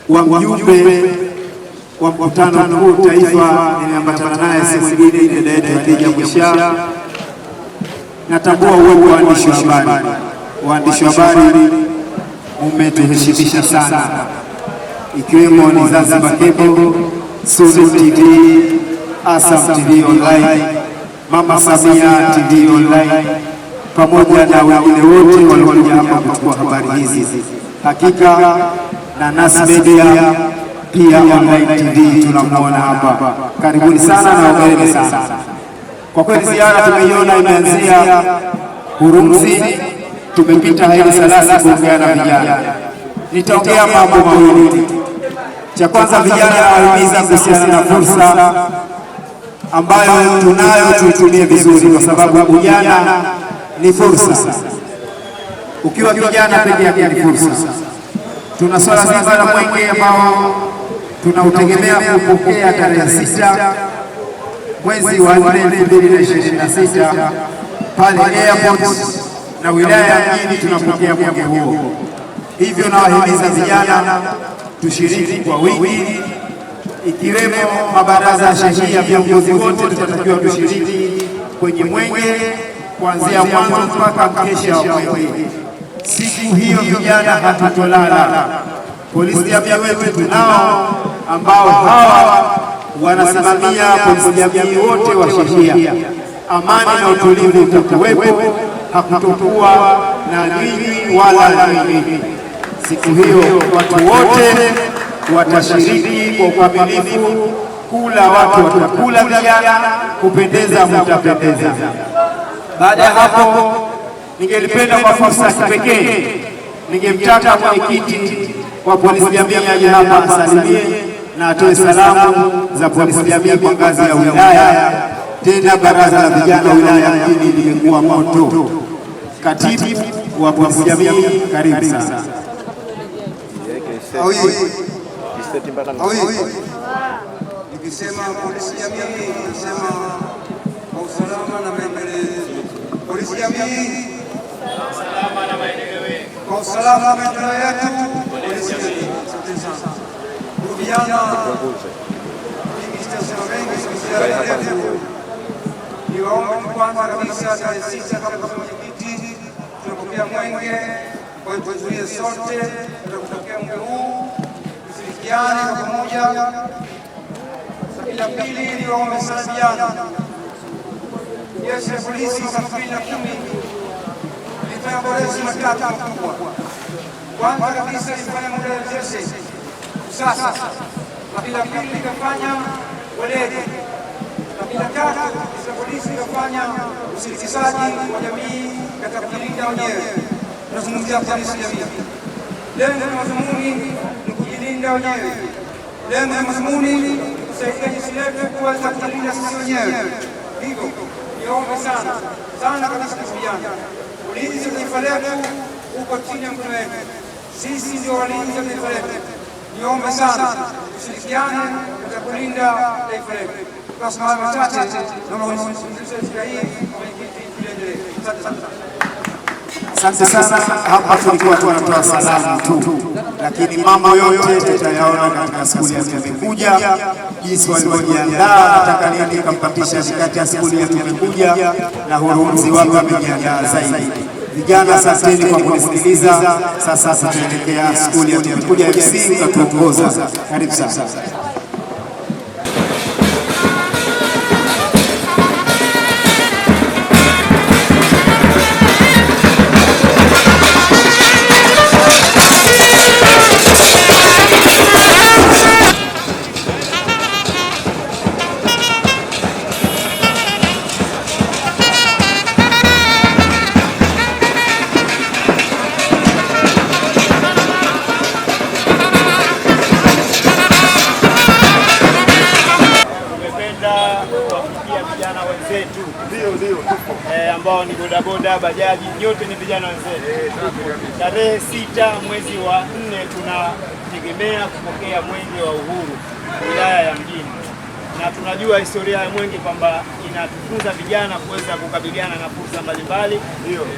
wa mjumbe wa mkutano mkuu taifa nimeambatana naye si mwingine dada yetu Khadija Mwisha. Natambua uwepo wa waandishi wa habari. Waandishi wa habari umetuheshimisha sana, ikiwemo ni Zanzibar Cable, Sulu TV, Asam TV Online, Mama Samia TV Online, pamoja na wengine wote waliokuja hapa kuchukua habari hizi. Hakika na Nas Media pia Online TV tunamuona hapa. Karibuni sana na hongereni sana. Kwa kweli ziara tumeiona imeanzia Hurumzi, tumepita Haile Selassie kuongea na vijana. Nitaongea mambo mawili. Cha kwanza, vijana nawahimiza kuhusiana na fursa ambayo tunayo tuitumie vizuri, kwa sababu ujana ni fursa. Ukiwa kijana peke yake ni fursa, Tuna swala zima la mwenge ambao tunautegemea kupokea tarehe 6 mwezi wa 4 2026 pale airport na wilaya ya Mjini tunapokea mwenge huo. Hivyo nawahimiza vijana tushiriki kwa wingi, ikiwemo mabaraza ya shehia, viongozi wote tutatakiwa tushiriki kwenye mwenge kuanzia mwanzo mpaka mkesha wa mwenge. Siku hiyo vijana hatutolala. Polisi jamii wetu tunao ambao hawa wanasimamia polisi jamii wote wa shehia. Amani na utulivu utakuwepo, hakutokuwa na nini wala nini. Siku hiyo watu wote watashiriki kwa ukamilifu, kula watu watakula, vijana kupendeza mtapendeza. Baada ya hapo, ningelipenda kwa fursa ya kipekee ningemtaka mwenyekiti wa polisi jamii aje hapa asalimie na atoe salamu za polisi jamii kwa ngazi ya wilaya. Tena baraza la vijana wilaya ya Mjini limekuwa moto. Katibu wa polisi jamii, karibu sana. Nikisema polisi jamii, nikisema kwa usalama na maendeleo. Polisi jamii, usalama na maendeleo. Kwa usalama na maendeleo yetu, polisi jamii. Asante sana. Vijana, mimi sitasema mengi, niwaombe kwanza kabisa tarehe 6 kama mwenyekiti tunapokea mwenge, kwa hiyo tuzuie sote tunapokea mwenge huu, tushirikiane kwa pamoja. La pili, niwaombe sana vijana, jeshi la polisi mwaka 2010 lilifanya maboresho matatu makubwa. Kwanza kabisa lilifanya muda wa jeshi sasa, lakini la pili likafanya weledi, lakini la tatu jeshi la polisi likafanya ushirikishaji wa jamii katika kujilinda wenyewe. Tunazungumzia polisi jamii, lengo na madhumuni ni kujilinda wenyewe, lengo na madhumuni kusaidia jeshi letu kuweza kujilinda sisi wenyewe. Hivyo niombe sana sana kabisa kwa vijana, ulinzi wa taifa letu uko chini ya mkono wetu, sisi ndio walinzi wa taifa letu. Niombe sana tushirikiane katika kulinda taifa letu. Kwa sababu chache naomba unisaidia hii mwenyekiti, tuendelee. Asante sana. Hapa tulikuwa tunatoa salamu tu, lakini mambo yote tutayaona katika skuli yetu imekuja, jinsi walivyojiandaa. Nataka niende nikampatisha kati ya skuli yetu imekuja na hurumzi wake wamejiandaa zaidi. Vijana, asanteni kwa kunisikiliza. Sasa tunaelekea skuli yetu imekuja FC, utatuongoza. Karibu sana. Ambao ni bodaboda, bajaji, yote ni vijana wenzetu. Tarehe 6 mwezi wa 4 tunategemea kupokea mwenge wa uhuru wilaya ya Mjini, na tunajua historia ya mwenge kwamba inatufunza vijana kuweza kukabiliana na fursa mbalimbali.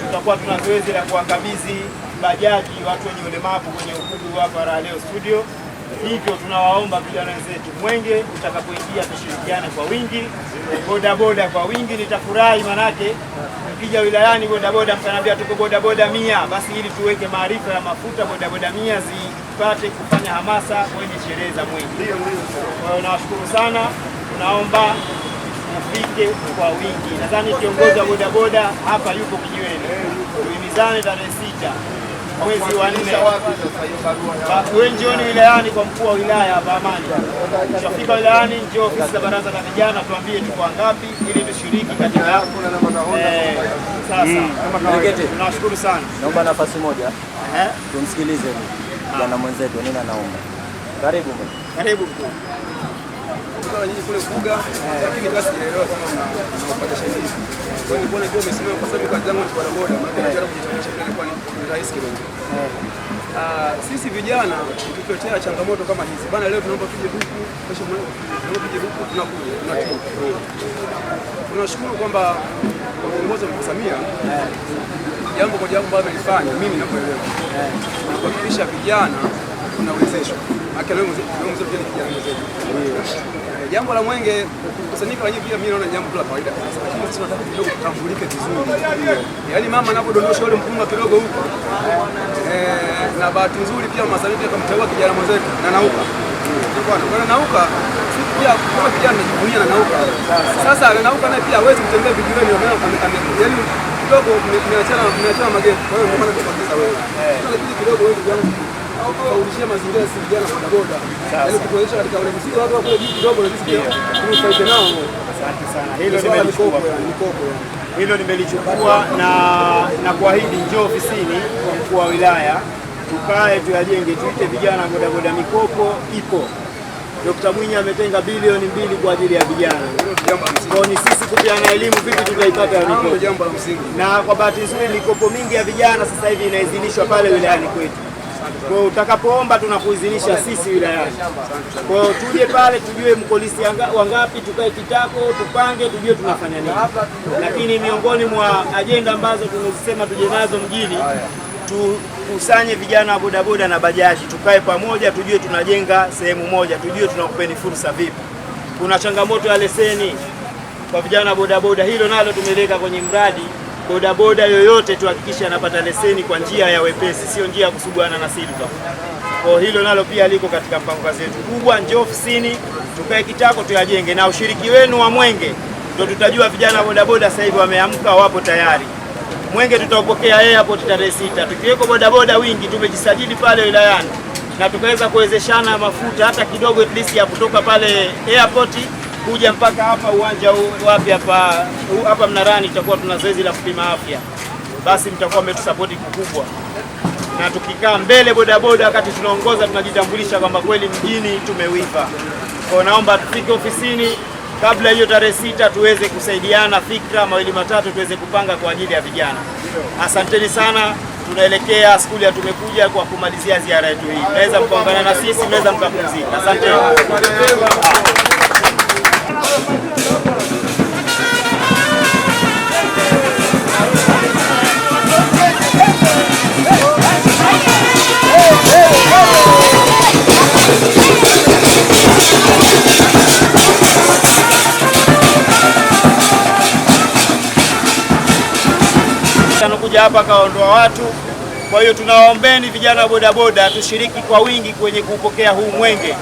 Tutakuwa tuna zoezi la kuwakabidhi bajaji watu wenye ulemavu kwenye ukumbi hapa Raha Studio. Hivyo tunawaomba vijana wenzetu, mwenge utakapoingia tushirikiane kwa wingi, bodaboda kwa wingi. Nitafurahi manake mkija wilayani bodaboda mtaniambia tuko bodaboda 100, basi ili tuweke maarifa ya mafuta bodaboda 100 zipate kufanya hamasa kwenye sherehe za mwenge. Kwa hiyo nawashukuru sana, tunaomba mfike kwa wingi. Nadhani kiongozi wa bodaboda hapa yuko kijiweni, tuhimizane tarehe 6 mwezi wa 4. Wewe njooni wilayani kwa mkuu wa wilaya hapa Amani. Tukifika wilayani, njoo ofisi za baraza la vijana, tuambie tuko wangapi ili tushiriki katika sasa. Tunashukuru sana. Naomba nafasi moja. Tumsikilize kijana mwenzetu, nini anaomba. Karibu. Karibu. Kwa nyinyi kule kuga, lakini basi sielewa kama mnapata sheria. Kwa hiyo mbona umesimama kwa sababu kazi yangu ni bodaboda, maana nataka kujitanisha kwa ni rahisi kidogo. sisi vijana tukiletea changamoto kama hizi bana, leo tunaomba tuje huku, kesho tunaomba tuje huku, tunakuja. Tunashukuru kwamba kwa uongozi wa Samia jambo kwa jambo ambalo amelifanya, mimi ninapoelewa na kuhakikisha vijana tunawezeshwa. Leo mzee kijana mwenzetu. Jambo la Mwenge kusanyika wenyewe pia mimi naona jambo la kawaida. Lakini sisi tunataka kidogo tutambulike vizuri. Yaani mama anapodondosha ule mpunga kidogo huko. Na bahati nzuri pia Masaliti akamteua kijana mwenzetu na Nauka. Bwana Nauka pia kama kijana anajivunia na Nauka. Sasa na Nauka naye pia hawezi kutembea vijiweni yaani kidogo mmeachana mageti. Kwa hiyo ndio maana tunakuuliza wewe. Lakini kidogo wewe yangu kaulishia mazingira ya vijana kwa boda. Yaani kutuonyesha katika ule msitu watu kule juu kidogo na sisi tunafaidi nao. Asante sana. Hilo nimelichukua. Hilo nimelichukua na kuahidi njoo ofisini kwa mkuu wa wilaya tukae tuyajenge, tuite vijana bodaboda. Mikopo ipo. Dr. Mwinyi ametenga bilioni 2 kwa ajili ya vijana. Kwa ni sisi kupeana elimu vipi tutaipata ya mikopo. Jambo la msingi. Na kwa bahati nzuri mikopo mingi ya vijana sasa hivi inaidhinishwa pale wilayani kwetu. Kwa utakapoomba tunakuidhinisha sisi wilayani. Kwa hiyo tuje pale tujue mkolisi wangapi, tukae kitako, tupange, tujue tunafanya nini. Lakini miongoni mwa ajenda ambazo tunazisema tuje nazo mjini, tukusanye vijana wa bodaboda na bajaji, tukae pamoja, tujue tunajenga sehemu moja, tujue tunakupeni fursa vipi. Kuna changamoto ya leseni kwa vijana wa bodaboda, hilo nalo tumeleka kwenye mradi. Bodaboda yoyote tuhakikishe anapata leseni kwa njia ya wepesi, sio njia ya kusuguana na silver. Kwa hilo nalo pia liko katika mpango zetu kubwa. Njoo ofisini tukae kitako tuyajenge, na ushiriki wenu wa Mwenge ndio tutajua vijana wa bodaboda sasa hivi wameamka, wapo tayari. Mwenge tutaupokea airport tarehe 6. Tukiweko bodaboda wingi tumejisajili pale wilayani na tukaweza kuwezeshana mafuta hata kidogo, at least ya kutoka pale airport kuja mpaka hapa uwanja wapi hapa Mnarani, itakuwa tuna zoezi la kupima afya, basi mtakuwa mmetusapoti kukubwa. Na tukikaa mbele bodaboda wakati tunaongoza tunajitambulisha kwamba kweli mjini tumewiva. Kwa naomba tufike ofisini kabla hiyo tarehe 6 tuweze kusaidiana fikra mawili matatu tuweze kupanga kwa ajili ya vijana. Asanteni sana. Tunaelekea skuli ya tumekuja kwa kumalizia ziara yetu hii. Naweza mkaungana na sisi, naweza mkapumzika. Asante. Anakuja hapa kaondoa watu. Kwa hiyo tunawaombeni vijana wa bodaboda tushiriki kwa wingi kwenye kupokea huu Mwenge.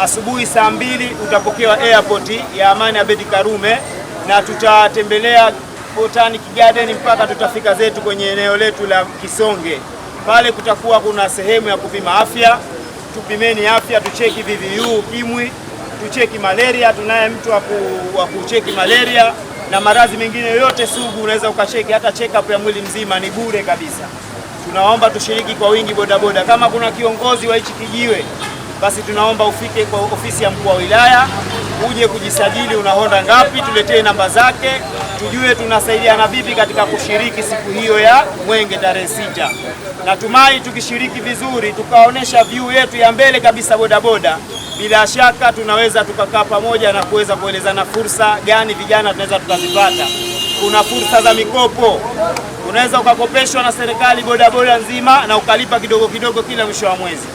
Asubuhi saa 2 utapokewa airport ya Amani Abedi Karume na tutatembelea Botanic Garden mpaka tutafika zetu kwenye eneo letu la Kisonge. Pale kutakuwa kuna sehemu ya kupima afya. Tupimeni afya, tucheki VVU, ukimwi, tucheki malaria. Tunaye mtu wa kucheki malaria na maradhi mengine yote sugu, unaweza ukacheki hata check up ya mwili mzima, ni bure kabisa. Tunaomba tushiriki kwa wingi bodaboda. Kama kuna kiongozi wa hichi kijiwe, basi tunaomba ufike kwa ofisi ya mkuu wa wilaya, uje kujisajili, una honda ngapi, tuletee namba zake, tujue tunasaidiana vipi katika kushiriki siku hiyo ya Mwenge tarehe 6. Natumai tukishiriki vizuri, tukaonesha view yetu ya mbele kabisa bodaboda, bila shaka tunaweza tukakaa pamoja na kuweza kuelezana fursa gani vijana tunaweza tukazipata. Kuna fursa za mikopo. Unaweza ukakopeshwa na serikali bodaboda nzima na ukalipa kidogo kidogo kila mwisho wa mwezi.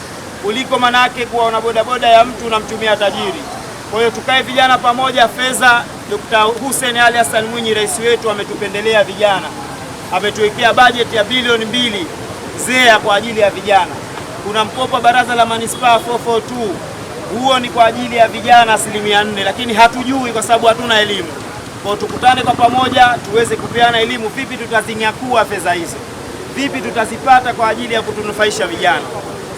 Kuliko manake kuwa una bodaboda ya mtu unamtumia tajiri. Kwa hiyo tukae vijana pamoja. Fedha Dr. Hussein Ali Hassan Mwinyi rais wetu ametupendelea vijana. Ametuwekea bajeti ya bilioni 2 ZEA kwa ajili ya vijana. Kuna mkopo wa baraza la manispaa 442. Huo ni kwa ajili ya vijana 4%, lakini hatujui kwa sababu hatuna elimu. Kwa tukutane kwa pamoja tuweze kupeana elimu vipi tutazinyakua fedha hizo. Vipi tutazipata kwa ajili ya kutunufaisha vijana.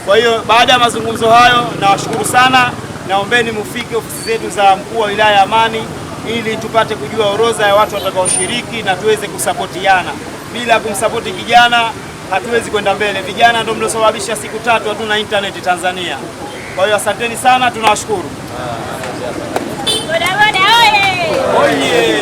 Kwa hiyo baada ya mazungumzo hayo nawashukuru sana. Naombeni mufike ofisi zetu za mkuu wa wilaya ya Amani ili tupate kujua orodha ya watu watakaoshiriki na tuweze kusapotiana. Bila kumsapoti kijana hatuwezi kwenda mbele. Vijana ndio mliosababisha siku 3 hatuna internet Tanzania. Kwa hiyo asanteni sana, tunawashukuru. Bodaboda oye! Oye!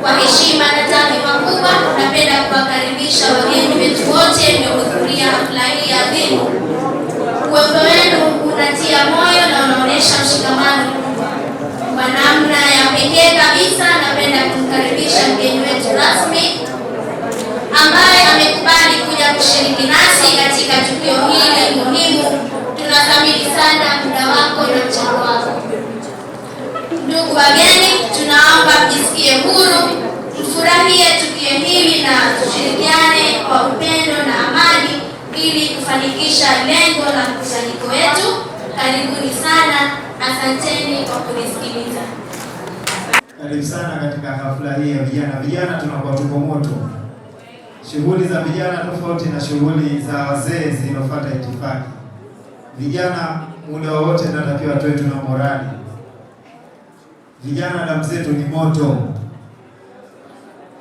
Kwa heshima na taadhima kubwa, napenda kuwakaribisha wageni wetu wote mliohudhuria hafla hii adhimu. Uwepo wenu unatia moyo na unaonyesha mshikamano. Kwa namna ya pekee kabisa, napenda kumkaribisha mgeni wetu rasmi ambaye amekubali kuja kushiriki nasi katika tukio hili muhimu. Tunathamini sana muda wako na mchango wako. Ndugu wageni, tunaomba mjisikie huru, tufurahie tukio hili na tushirikiane kwa upendo na amani ili kufanikisha lengo la mkusanyiko wetu. Karibuni sana, asanteni kwa kunisikiliza. Karibu sana katika hafla hii ya vijana. Vijana tunakuwa tuko moto. Shughuli za vijana tofauti na shughuli za wazee zinafuata itifaki. Vijana muda wote tunatakiwa tuwe tuna morali. Vijana damu zetu ni moto.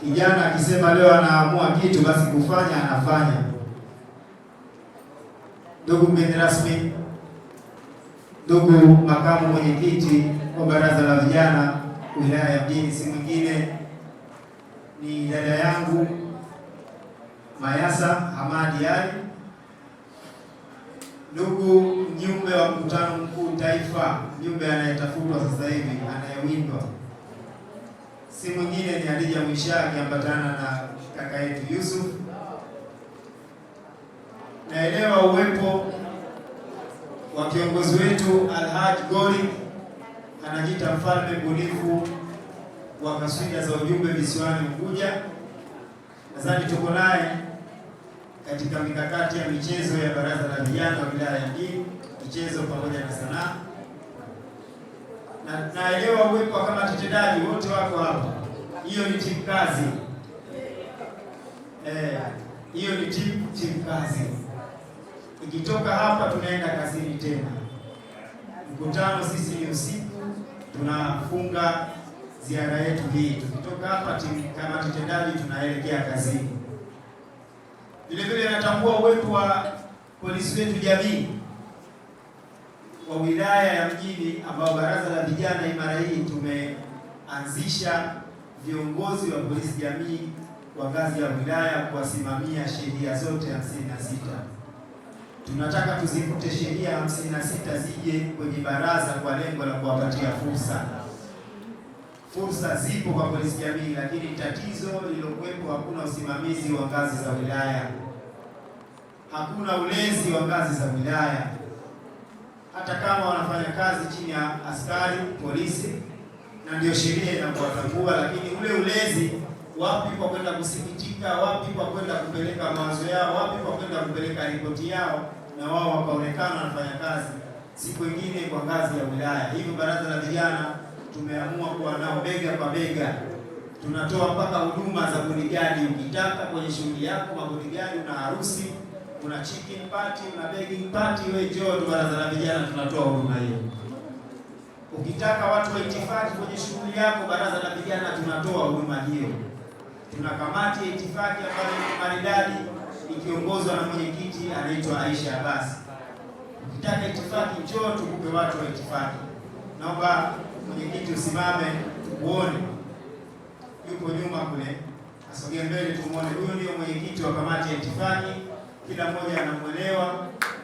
Kijana akisema leo anaamua kitu basi kufanya anafanya. Ndugu mgeni rasmi, ndugu makamu mwenyekiti wa baraza la vijana wilaya ya Mjini, si mwingine ni dada yangu Mayasa Hamadi Ali, ndugu mjumbe wa mkutano mkuu taifa, mjumbe anayetafutwa sasa hivi, anayewindwa, si mwingine ni Hadija Mwisha akiambatana na kaka yetu Yusuf. Naelewa uwepo wa kiongozi wetu Alhaji Gori, anajiita mfalme bunifu wa kaswida za ujumbe visiwani Unguja. Nadhani tuko naye katika mikakati ya michezo ya baraza la vijana wa wilaya ya Mjini, michezo pamoja na sanaa. Na naelewa uwepo wa kamati tendaji, wote wako hapa. Hiyo ni timu kazi. Hiyo ni timu kazi. Ikitoka hapa tunaenda kazini tena. Mkutano sisi ni usiku, tunafunga ziara yetu hii. Tukitoka hapa kamati tendaji tunaelekea kazini. Vile vile natambua uwepo wa polisi wetu jamii wa wilaya ya Mjini, ambao baraza la vijana imara hii tumeanzisha viongozi wa polisi jamii wa ngazi ya wilaya kuwasimamia sheria zote 56. Tunataka tuzivute sheria 56 zije kwenye baraza kwa lengo la kuwapatia fursa. Fursa zipo kwa polisi jamii, lakini tatizo lilokuwepo, hakuna usimamizi wa ngazi za wilaya, hakuna ulezi wa ngazi za wilaya. Hata kama wanafanya kazi chini ya askari polisi na ndio sheria inakuwatambua, lakini ule ulezi, wapi kwa kwenda kusikitika, wapi kwa kwenda kupeleka mawazo yao, wapi kwa kwenda kupeleka ripoti yao, na wao wakaonekana wanafanya kazi, siku nyingine kwa ngazi ya wilaya. Hivyo baraza la vijana tumeamua kuwa nao bega kwa bega. Tunatoa mpaka huduma za bodyguard. Ukitaka kwenye shughuli yako mabodyguard, una harusi, una chicken party, una begging party, wewe njoo tu baraza la vijana, tunatoa huduma hiyo. Ukitaka watu wa itifaki kwenye shughuli yako, baraza la vijana tunatoa huduma hiyo. Tuna kamati ya itifaki ambayo ni maridadi ikiongozwa na mwenyekiti anaitwa Aisha Abbas. Ukitaka itifaki njoo tukupe watu wa itifaki. Naomba mwenyekiti usimame uone. Yuko nyuma kule. Asogee mbele tumuone. Huyo ndio mwenyekiti wa kamati ya itifaki. Kila mmoja anamuelewa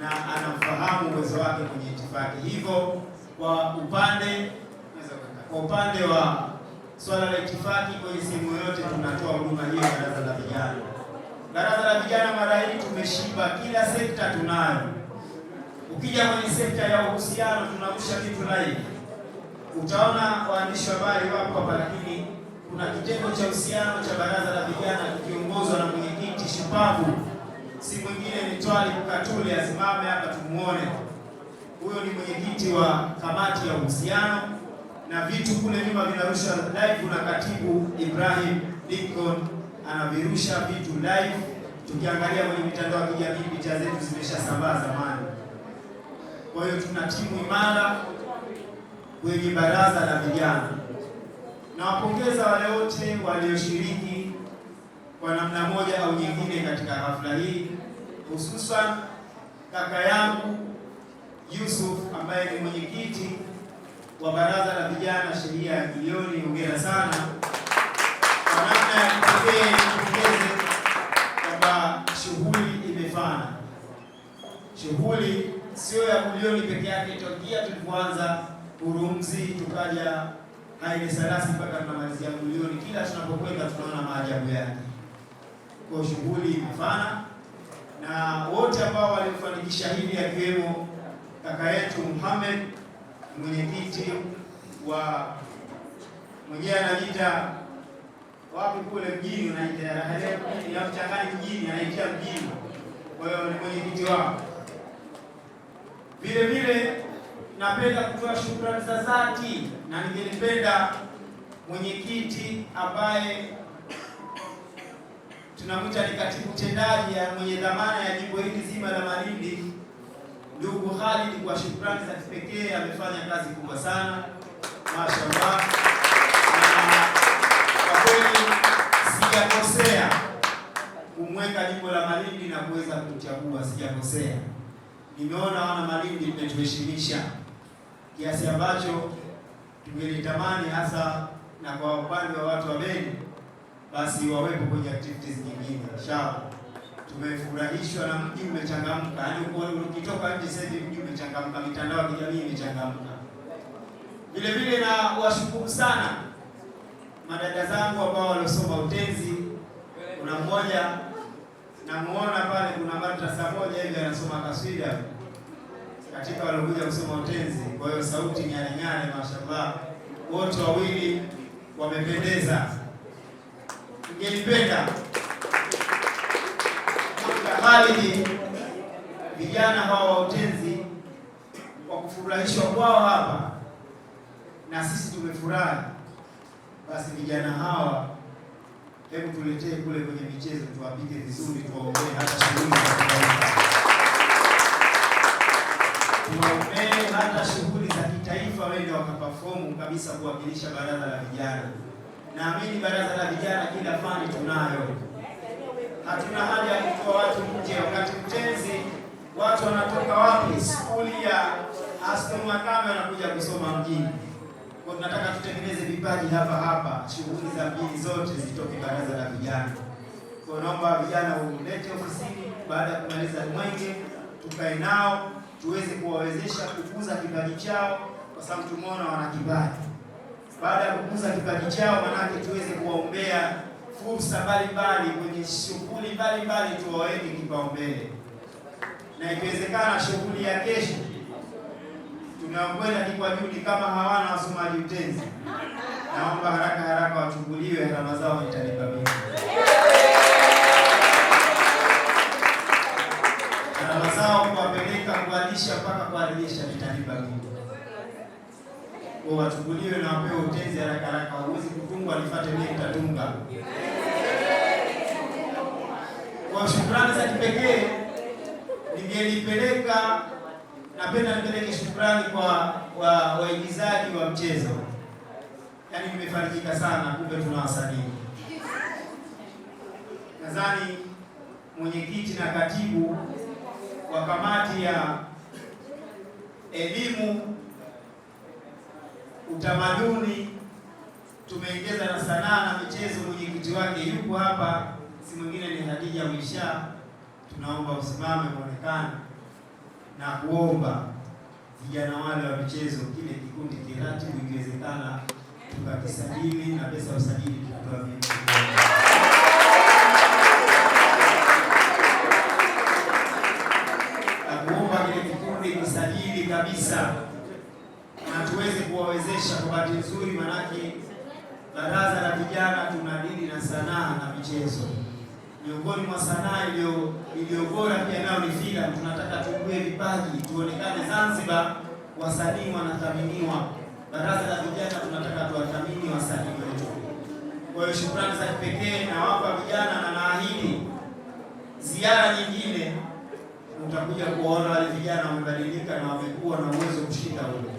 na anamfahamu uwezo wake kwenye itifaki. Hivyo kwa upande wa swala la itifaki kwenye sehemu yote tunatoa huduma hiyo baraza la vijana. Baraza la vijana mara hii tumeshiba, kila sekta tunayo. Ukija kwenye sekta ya uhusiano tunarusha vitu live. Utaona waandishi wa habari wapo hapa, lakini kuna kitengo cha uhusiano cha baraza la vijana kikiongozwa na mwenyekiti shupavu, si mwingine ni Twali Katule. Asimame hapa tumuone. Huyo ni mwenyekiti wa kamati ya uhusiano, na vitu kule nyuma vinarusha live na katibu Ibrahim Lincoln anavirusha vitu live. Tukiangalia kwenye mitandao ya kijamii picha zetu zimeshasambaa zamani. Kwa hiyo tuna timu imara kwenye baraza la vijana. Nawapongeza wale wote walioshiriki kwa namna moja au nyingine katika hafla hii, hususan kaka yangu Yusuf ambaye ni mwenyekiti wa baraza la vijana sheria ya milioni. Hongera sana. milioni peke yake tokea tulipoanza Urumzi tukaja Haile Selassie mpaka tunamalizia milioni. Kila tunapokwenda tunaona maajabu yake. Kwa shughuli imefana na wote ambao walifanikisha hili akiwemo kaka yetu Muhammad, mwenyekiti wa mwenyewe anajiita wapi kule mjini, unaita ya mchangani mjini, anaita mjini. Kwa hiyo ni mwenyekiti wao. Vile vile napenda kutoa shukrani za dhati na ningelipenda mwenyekiti ambaye tunamwita ni katibu tendaji mwenye dhamana ya jimbo hili zima la Malindi, ndugu Khalid, kwa shukrani za kipekee. Amefanya kazi kubwa sana, mashaallah. Kwa kweli sijakosea kumweka jimbo la Malindi na kuweza kumchagua, sijakosea. Nimeona wana Malindi mmetuheshimisha kiasi ambacho tungelitamani hasa na kwa upande wa watu wa Beni basi wawepo kwenye activities nyingine. Inshallah tumefurahishwa na mji umechangamka. Yaani ukitoka nje sasa hivi mji umechangamka, mitandao ya kijamii imechangamka. Vile vile na washukuru sana madada zangu ambao walisoma utenzi. Kuna mmoja namuona pale, kuna madrasa moja hivi anasoma kaswida katika waliokuja kusoma utenzi. Kwa hiyo sauti nyale nyale, mashaallah, wote wawili wamependeza. Ningelipenda Khalid, vijana hawa wa utenzi kwa kufurahishwa kwao hapa na sisi tumefurahi, basi vijana hawa hebu tuletee kule kwenye michezo, tuwapike vizuri, tuwaombee hata shughuli za kitaifa, tuwaombee hata shughuli za kitaifa, wende wakaperform kabisa kuwakilisha baraza la vijana. Naamini baraza la vijana kila fani tunayo, hatuna haja ya kutoa watu nje. Wakati utenzi watu wanatoka wapi? Skuli ya Aston Makame wanakuja kusoma mjini. Kwa tunataka tutengeneze vipaji hapa hapa, shughuli za mjini zote zitoke baraza la vijana. Kwa naomba vijana ulete ofisini baada ya kumaliza mwenge, tukae nao tuweze kuwawezesha kukuza kipaji chao, kwa sababu tumeona wana kipaji. Baada ya kukuza kipaji chao, manake tuweze kuwaombea fursa mbalimbali kwenye shughuli mbalimbali, tuwaweke kipaumbele. Na ikiwezekana shughuli ya kesho tunaokwenda Kikwajuni, kama hawana wasomaji utenzi, naomba haraka haraka wachunguliwe gharama zao italipa mimi. Gharama zao kuwapeleka kualisha mpaka kuadilisha italipa mimi. Kwa wachunguliwe na wapewe utenzi haraka haraka. Huwezi kutungwa nifuate mimi nitatunga. Kwa shukrani za kipekee ningelipeleka, napenda nipeleke shukrani kwa waigizaji wa mchezo. Yaani nimefarijika sana, kumbe tuna wasanii. Nadhani mwenyekiti na katibu wa kamati ya elimu, utamaduni, tumeongeza na sanaa na michezo, mwenyekiti wake yuko hapa, si mwingine ni Hadija Mwisha. Tunaomba usimame muonekane na kuomba vijana wale wa michezo, kile kikundi kiratibu, ikiwezekana tukakisajili na pesa usajili tukatoa vipi. Na kuomba kile kikundi kisajili kabisa na tuweze kuwawezesha. Kwa bahati nzuri, manake baraza la vijana tunadili na sanaa na michezo. Miongoni mwa sanaa iliyo bora pia nayo ni filamu. Tunataka tugue vipaji, tuonekane Zanzibar, wasanii wanathaminiwa. Baraza la vijana tunataka tuwathamini wasanii wetu. Kwa hiyo shukrani za kipekee na wapa vijana, na naahidi ziara nyingine utakuja kuona wale vijana wamebadilika na wamekuwa na uwezo kushika ule.